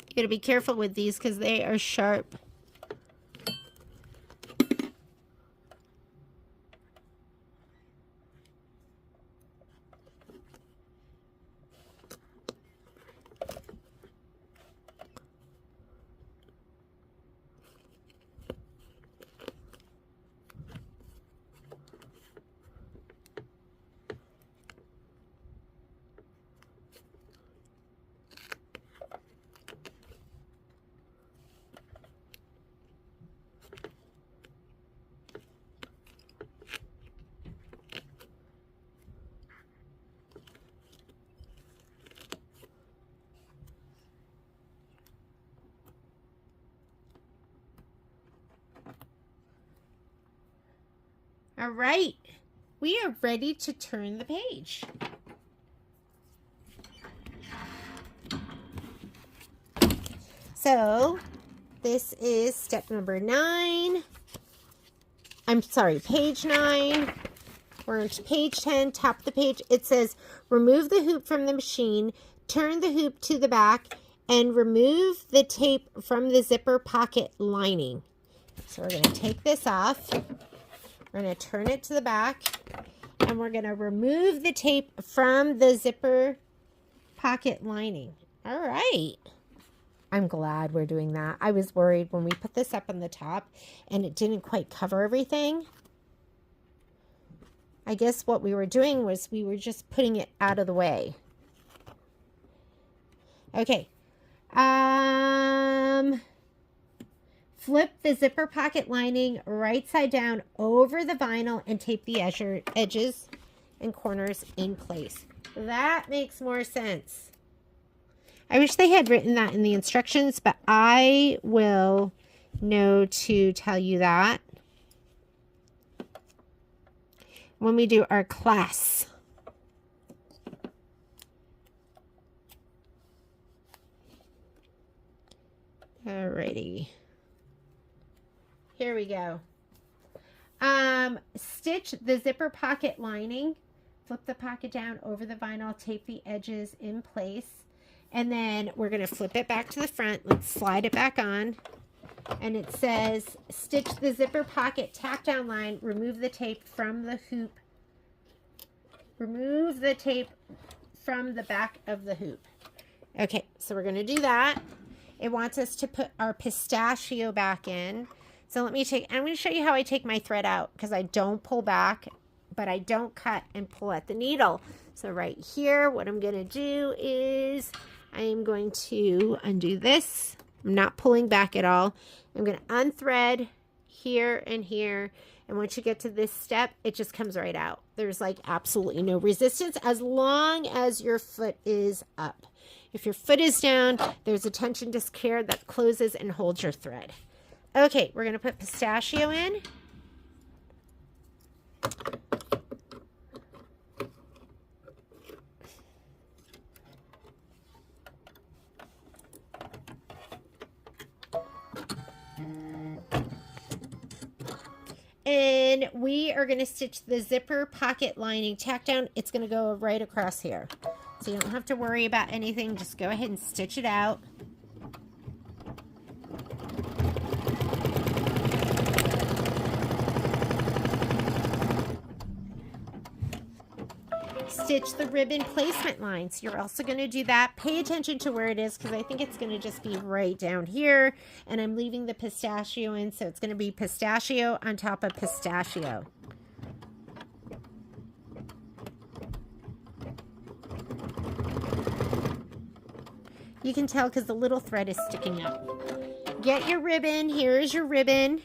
You gotta be careful with these because they are sharp. All right, we are ready to turn the page. So this is step number 9. I'm sorry, page 9. We're on page 10, top of the page. It says, remove the hoop from the machine, turn the hoop to the back, and remove the tape from the zipper pocket lining. So we're going to take this off. We're going to turn it to the back, and we're going to remove the tape from the zipper pocket lining. All right. I'm glad we're doing that. I was worried when we put this up on the top and it didn't quite cover everything. I guess what we were doing was we were just putting it out of the way. Okay. Flip the zipper pocket lining right side down over the vinyl and tape the edges and corners in place. That makes more sense. I wish they had written that in the instructions, but I will know to tell you that when we do our class. Alrighty. Here we go. Stitch the zipper pocket lining. Flip the pocket down over the vinyl. Tape the edges in place. And then we're going to flip it back to the front. Let's slide it back on. And it says, stitch the zipper pocket tack down line. Remove the tape from the hoop. Remove the tape from the back of the hoop. Okay, so we're going to do that. It wants us to put our pistachio back in. So I'm going to show you how I take my thread out, because I don't pull back, but I don't cut and pull at the needle. So right here, what I'm going to do is I am going to undo this. I'm not pulling back at all. I'm going to unthread here and here. And once you get to this step, it just comes right out. There's like absolutely no resistance as long as your foot is up. If your foot is down, there's a tension disc here that closes and holds your thread. Okay, we're going to put pistachio in. And we are going to stitch the zipper pocket lining tack down. It's going to go right across here. So you don't have to worry about anything. Just go ahead and stitch it out. Stitch the ribbon placement lines. You're also going to do that. Pay attention to where it is, because I think it's going to just be right down here. And I'm leaving the pistachio in, so it's going to be pistachio on top of pistachio. You can tell because the little thread is sticking up. Get your ribbon. Here is your ribbon.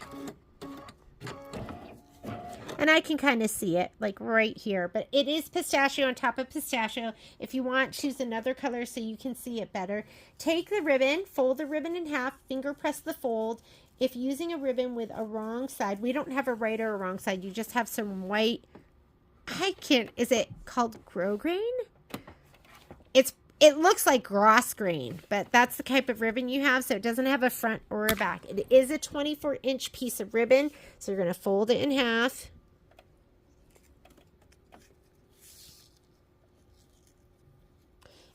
And I can kind of see it, like right here. But it is pistachio on top of pistachio. If you want, choose another color so you can see it better. Take the ribbon, fold the ribbon in half, finger press the fold. If using a ribbon with a wrong side, we don't have a right or a wrong side. You just have some white, is it called grosgrain? It looks like grosgrain, but that's the type of ribbon you have, so it doesn't have a front or a back. It is a 24-inch piece of ribbon, so you're going to fold it in half.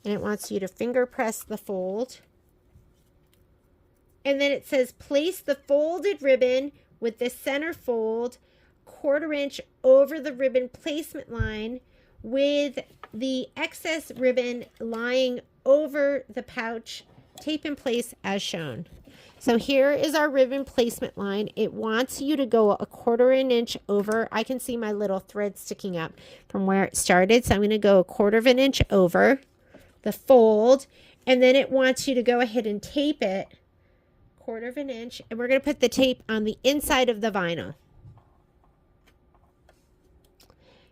And it wants you to finger press the fold. And then it says place the folded ribbon with the center fold 1/4 inch over the ribbon placement line with the excess ribbon lying over the pouch. Tape in place as shown. So here is our ribbon placement line. It wants you to go 1/4 inch over. I can see my little thread sticking up from where it started. So I'm going to go 1/4 inch over the fold, and then it wants you to go ahead and tape it 1/4 inch, and we're going to put the tape on the inside of the vinyl.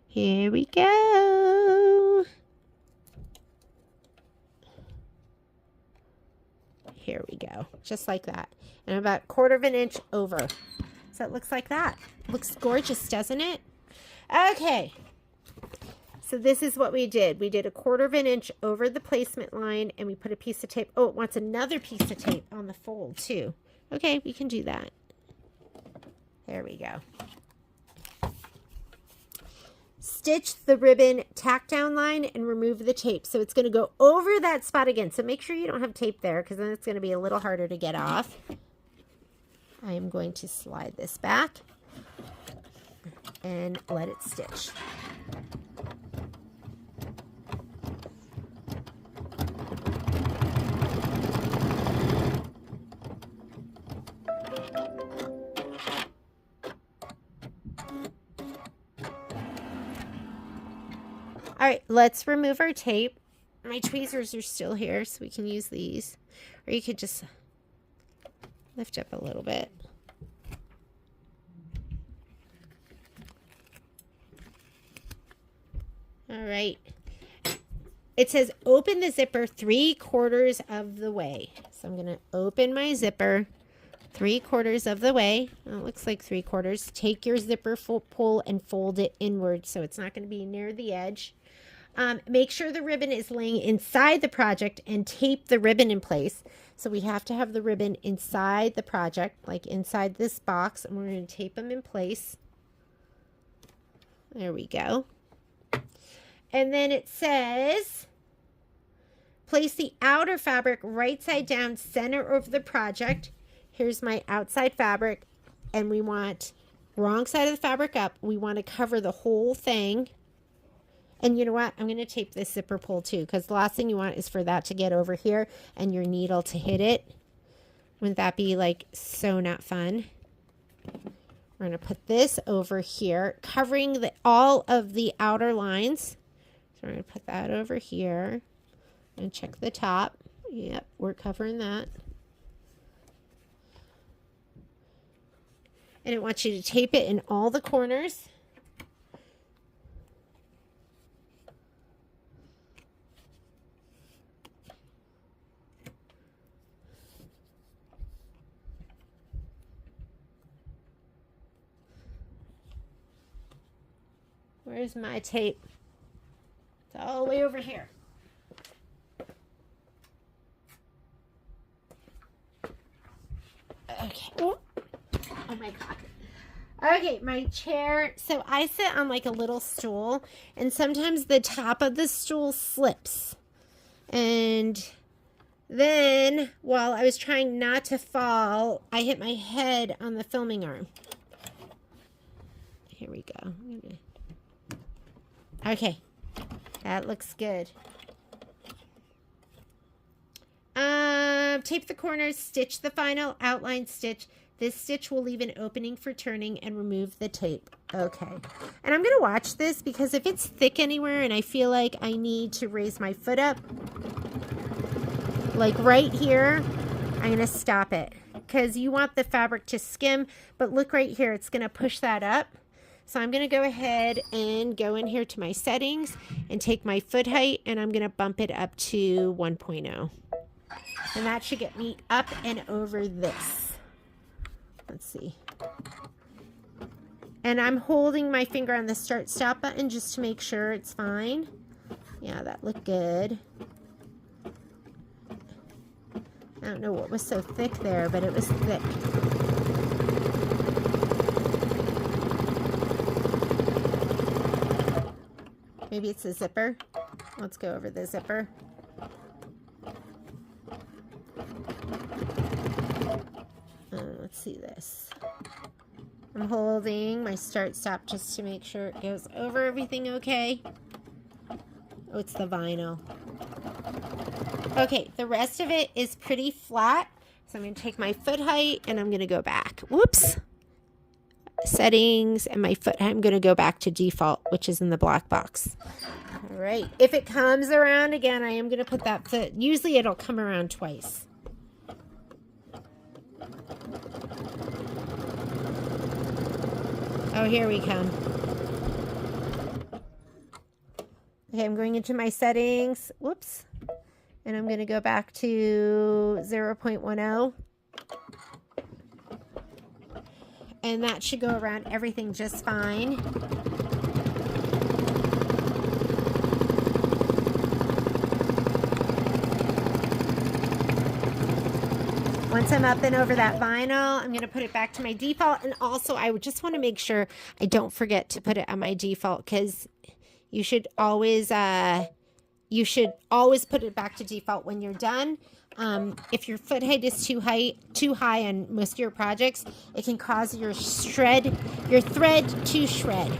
Here we go. Here we go, just like that, and about 1/4 inch over. So it looks like that. Looks gorgeous, doesn't it? Okay. So this is what we did. We did 1/4 inch over the placement line, and we put a piece of tape. Oh, it wants another piece of tape on the fold too. Okay, we can do that. There we go. stitch the ribbon tack down line and remove the tape. So it's going to go over that spot again. So make sure you don't have tape there because then it's going to be a little harder to get off. I am going to slide this back and let it stitch. All right, let's remove our tape. My tweezers are still here, so we can use these. Or you could just lift up a little bit. All right. It says open the zipper 3/4 of the way. So I'm going to open my zipper 3/4 of the way. Well, it looks like 3/4. Take your zipper pull and fold it inward so it's not going to be near the edge. Make sure the ribbon is laying inside the project and tape the ribbon in place. So we have to have the ribbon inside the project, like inside this box, and we're going to tape them in place. There we go. And then it says, place the outer fabric right side down, center of the project. Here's my outside fabric, and we want wrong side of the fabric up. We want to cover the whole thing. And you know what? I'm going to tape this zipper pull too, because the last thing you want is for that to get over here and your needle to hit it. Wouldn't that be like so not fun? We're going to put this over here, covering all of the outer lines. So we're going to put that over here and check the top. Yep, we're covering that. And it wants you to tape it in all the corners. Where's my tape? It's all the way over here. Okay. Oh my God. Okay, my chair. So I sit on like a little stool, and sometimes the top of the stool slips. And then while I was trying not to fall, I hit my head on the filming arm. Here we go. Okay, that looks good. Tape the corners, stitch the final outline stitch. This stitch will leave an opening for turning and remove the tape. Okay, and I'm gonna watch this because if it's thick anywhere and I feel like I need to raise my foot up, like right here, I'm gonna stop it because you want the fabric to skim, but look right here, it's gonna push that up. So I'm going to go ahead and go in here to my settings and take my foot height, and I'm going to bump it up to 1.0. And that should get me up and over this. Let's see. And I'm holding my finger on the start stop button just to make sure it's fine. Yeah, that looked good. I don't know what was so thick there, but it was thick. Maybe it's a zipper. Let's go over the zipper. Let's see this. I'm holding my start stop just to make sure it goes over everything okay. Oh, it's the vinyl. Okay, the rest of it is pretty flat. So I'm going to take my foot height and I'm going to go back. Whoops. Settings and my foot, I'm going to go back to default, which is in the black box. All right, if it comes around again, I am going to put that foot, usually it'll come around twice. Oh, here we come. Okay, I'm going into my settings. Whoops. And I'm going to go back to 0.10. And that should go around everything just fine. Once I'm up and over that vinyl, I'm going to put it back to my default. And also, I would just want to make sure I don't forget to put it on my default, because you should always put it back to default when you're done. If your foot height is too high on most of your projects, it can cause your thread to shred.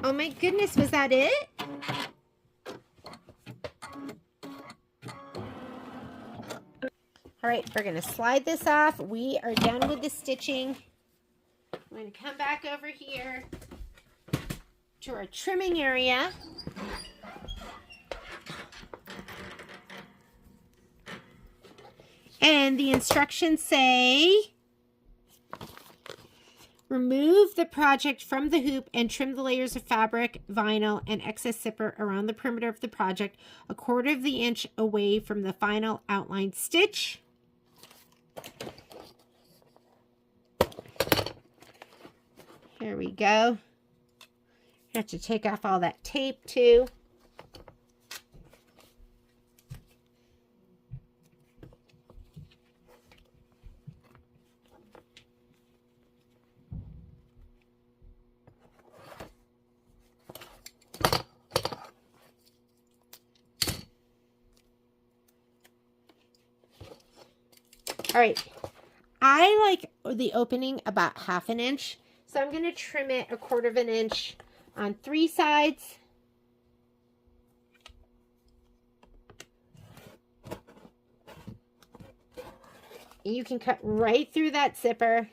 Oh my goodness, was that it? All right, we're gonna slide this off. We are done with the stitching. I'm gonna come back over here to our trimming area. And the instructions say, remove the project from the hoop and trim the layers of fabric, vinyl, and excess zipper around the perimeter of the project, 1/4 of the inch away from the final outlined stitch. Here we go. You have to take off all that tape too. All right, I like the opening about 1/2 inch, so I'm going to trim it 1/4 inch on 3 sides. You can cut right through that zipper.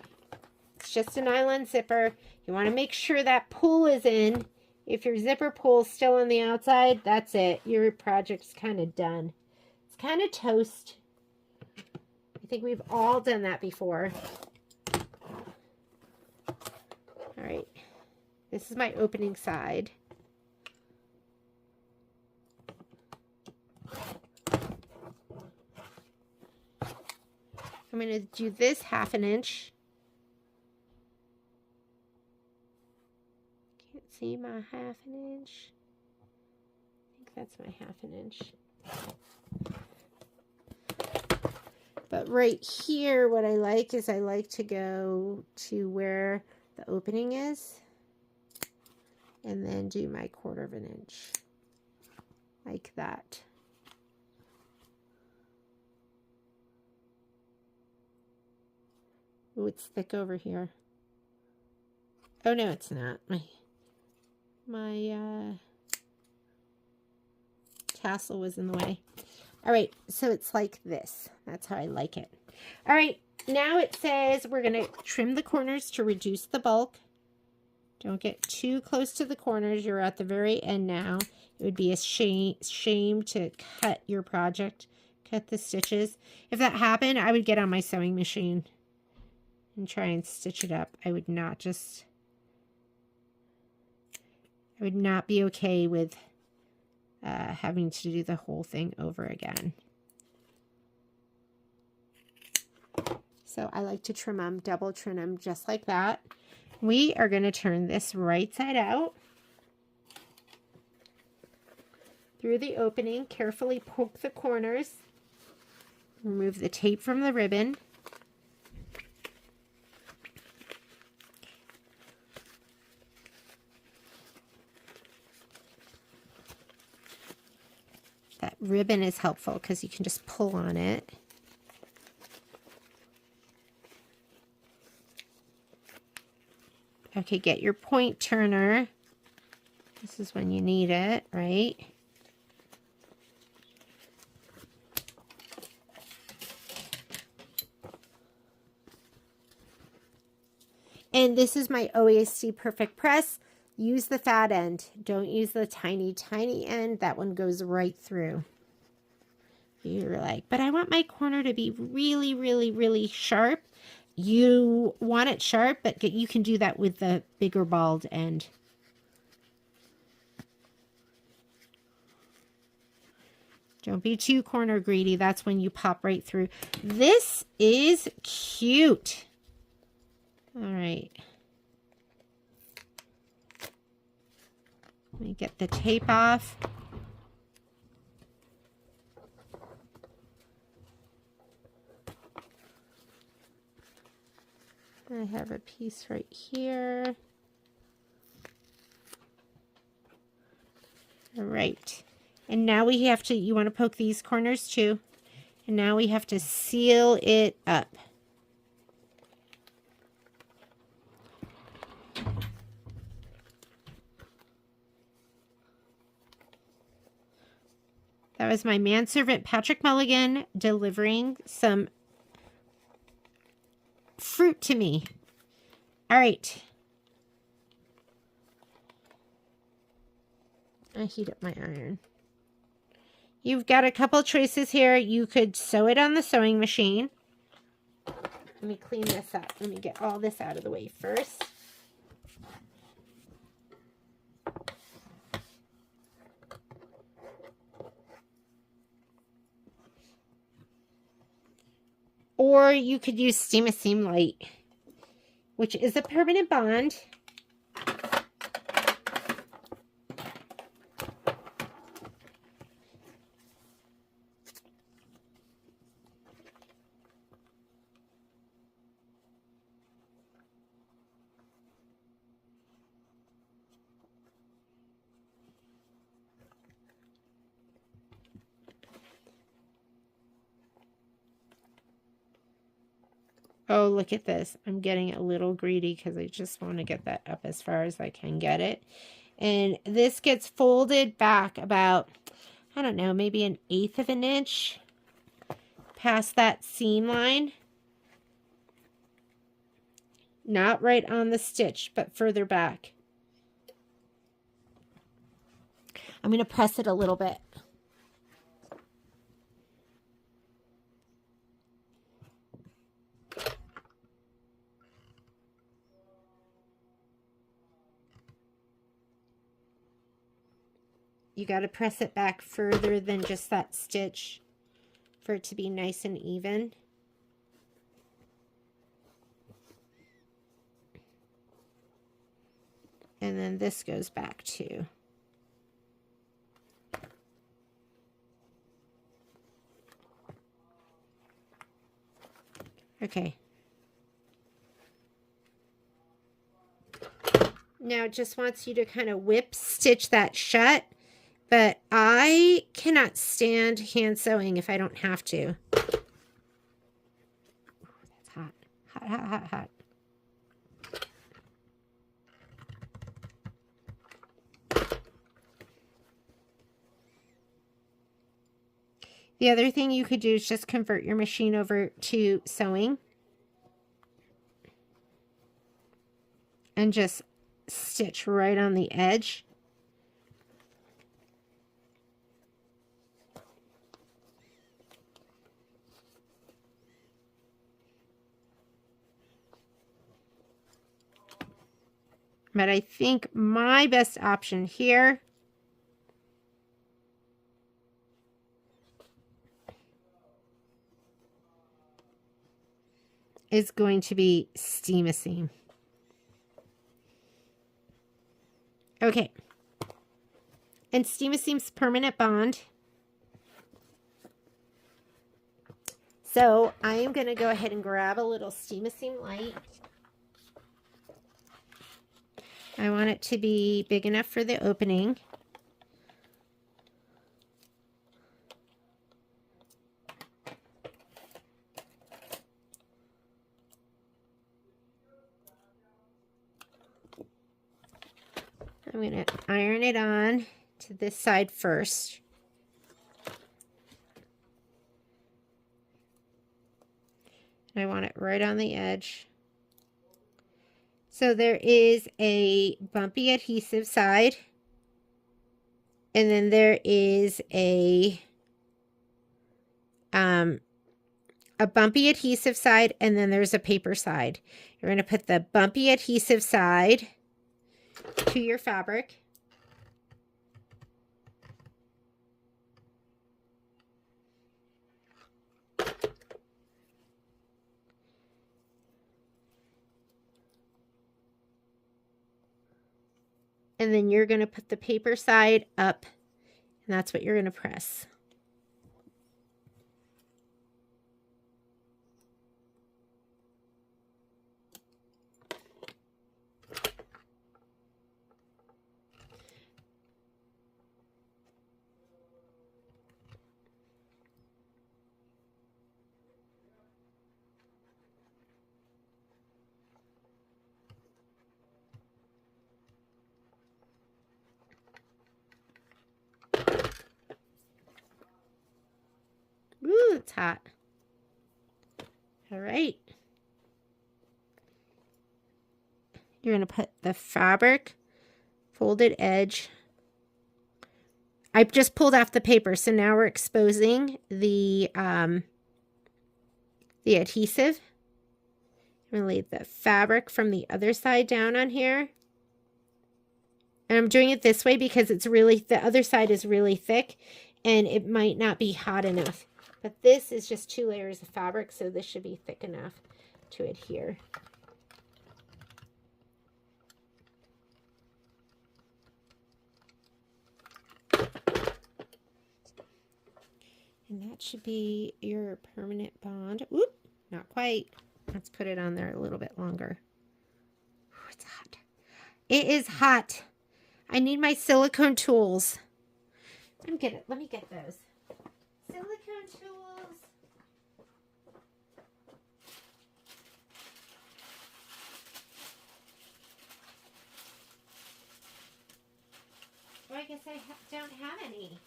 It's just a nylon zipper. You want to make sure that pull is in. If your zipper pull is still on the outside, that's it. Your project's kind of done. It's kind of toast. I think we've all done that before. All right, this is my opening side. I'm going to do this 1/2 inch. Can't see my 1/2 inch. I think that's my 1/2 inch. But right here, what I like is I like to go to where the opening is and then do my 1/4 inch like that. Oh, it's thick over here. Oh no, it's not. My tassel was in the way. All right, so it's like this. That's how I like it. All right, now it says we're going to trim the corners to reduce the bulk. Don't get too close to the corners. You're at the very end now. It would be a shame to cut your project, cut the stitches. If that happened, I would get on my sewing machine and try and stitch it up. I would not be okay with having to do the whole thing over again. So I like to trim them, double trim them just like that. We are going to turn this right side out through the opening. Carefully poke the corners. Remove the tape from the ribbon. That ribbon is helpful because you can just pull on it. Okay, get your point turner. This is when you need it, right? And this is my OAC Perfect Press. Use the fat end. Don't use the tiny, tiny end. That one goes right through. You're like, but I want my corner to be really, really, really sharp. You want it sharp, but you can do that with the bigger bald end. Don't be too corner greedy. That's when you pop right through. This is cute. All right. Let me get the tape off. I have a piece right here. All right. And now we have to, you want to poke these corners too. And now we have to seal it up. That was my manservant, Patrick Mulligan, delivering some fruit to me. All right. I heat up my iron. You've got a couple choices here. You could sew it on the sewing machine. Let me clean this up. Let me get all this out of the way first. Or you could use Steam-A-Seam Light, which is a permanent bond. Oh, look at this. I'm getting a little greedy because I just want to get that up as far as I can get it. And this gets folded back about, I don't know, maybe 1/8 of an inch past that seam line. Not right on the stitch, but further back. I'm going to press it a little bit. You got to press it back further than just that stitch for it to be nice and even. And then this goes back too. Okay. Now it just wants you to kind of whip stitch that shut. But I cannot stand hand sewing if I don't have to. Ooh, that's hot. Hot, hot, hot, hot. The other thing you could do is just convert your machine over to sewing. And just stitch right on the edge. But I think my best option here is going to be Steam-A-Seam. Okay. And Steam-A-Seam's permanent bond. So I am going to go ahead and grab a little Steam-A-Seam Light. I want it to be big enough for the opening. I'm going to iron it on to this side first. I want it right on the edge. So there is a bumpy adhesive side, and then there is a bumpy adhesive side, and then there's a paper side. You're going to put the bumpy adhesive side to your fabric. And then you're going to put the paper side up, and that's what you're going to press. it's hot. All right. You're going to put the fabric, folded edge. I just pulled off the paper, so now we're exposing the adhesive. I'm going to lay the fabric from the other side down on here. And I'm doing it this way because it's really, the other side is really thick and it might not be hot enough. But this is just 2 layers of fabric, so this should be thick enough to adhere. And that should be your permanent bond. Oop, not quite. Let's put it on there a little bit longer. Ooh, it's hot. It is hot. I need my silicone tools. Let me get those. Silicone tools. Well, I guess I don't have any.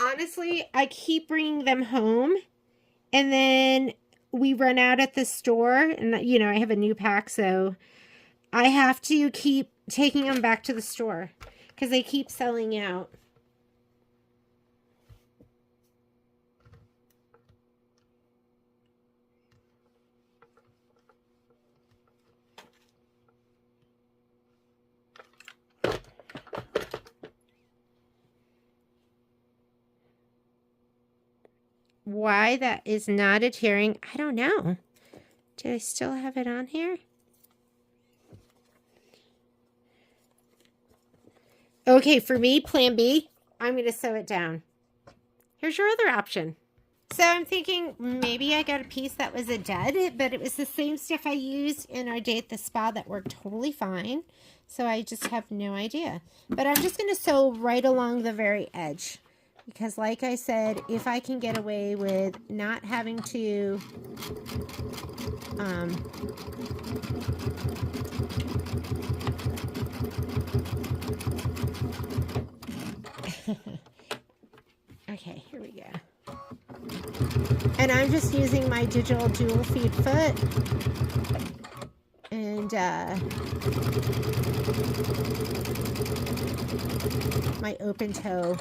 Honestly, I keep bringing them home and then we run out at the store, and you know, I have a new pack, so I have to keep taking them back to the store because they keep selling out. Why that is not adhering, I don't know. Do I still have it on here? Okay, for me, plan B, I'm going to sew it down. Here's your other option. So I'm thinking maybe I got a piece that was a dud, but it was the same stuff I used in our day at the spa that worked totally fine. So I just have no idea. But I'm just going to sew right along the very edge. Because like I said, if I can get away with not having to okay, here we go. And I'm just using my digital dual feed foot and my open toe.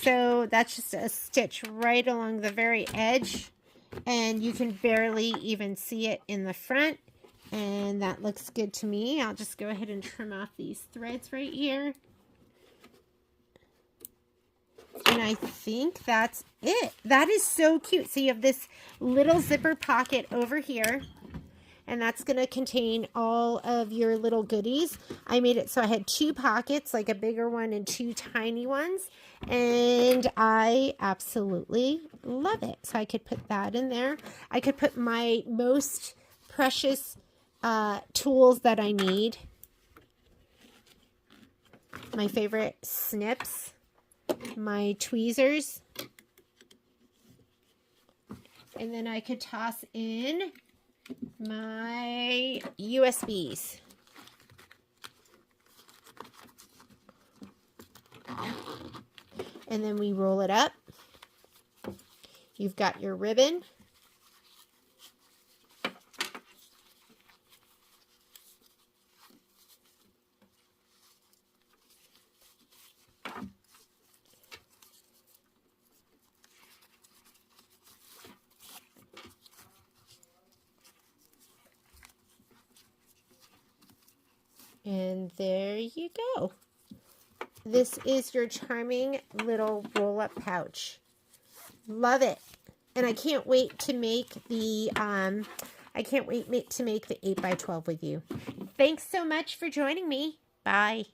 So that's just a stitch right along the very edge, and you can barely even see it in the front, and that looks good to me. I'll just go ahead and trim off these threads right here. And I think that's it. That is so cute. So you have this little zipper pocket over here, and that's going to contain all of your little goodies. I made it so I had 2 pockets, like a bigger one and 2 tiny ones, and I absolutely love it. So I could put that in there. I could put my most precious tools that I need. My favorite snips. My tweezers, and then I could toss in my USBs. And then we roll it up. You've got your ribbon. And there you go. This is your charming little roll-up pouch. Love it. And I can't wait to make the 8x12 with you. Thanks so much for joining me. Bye.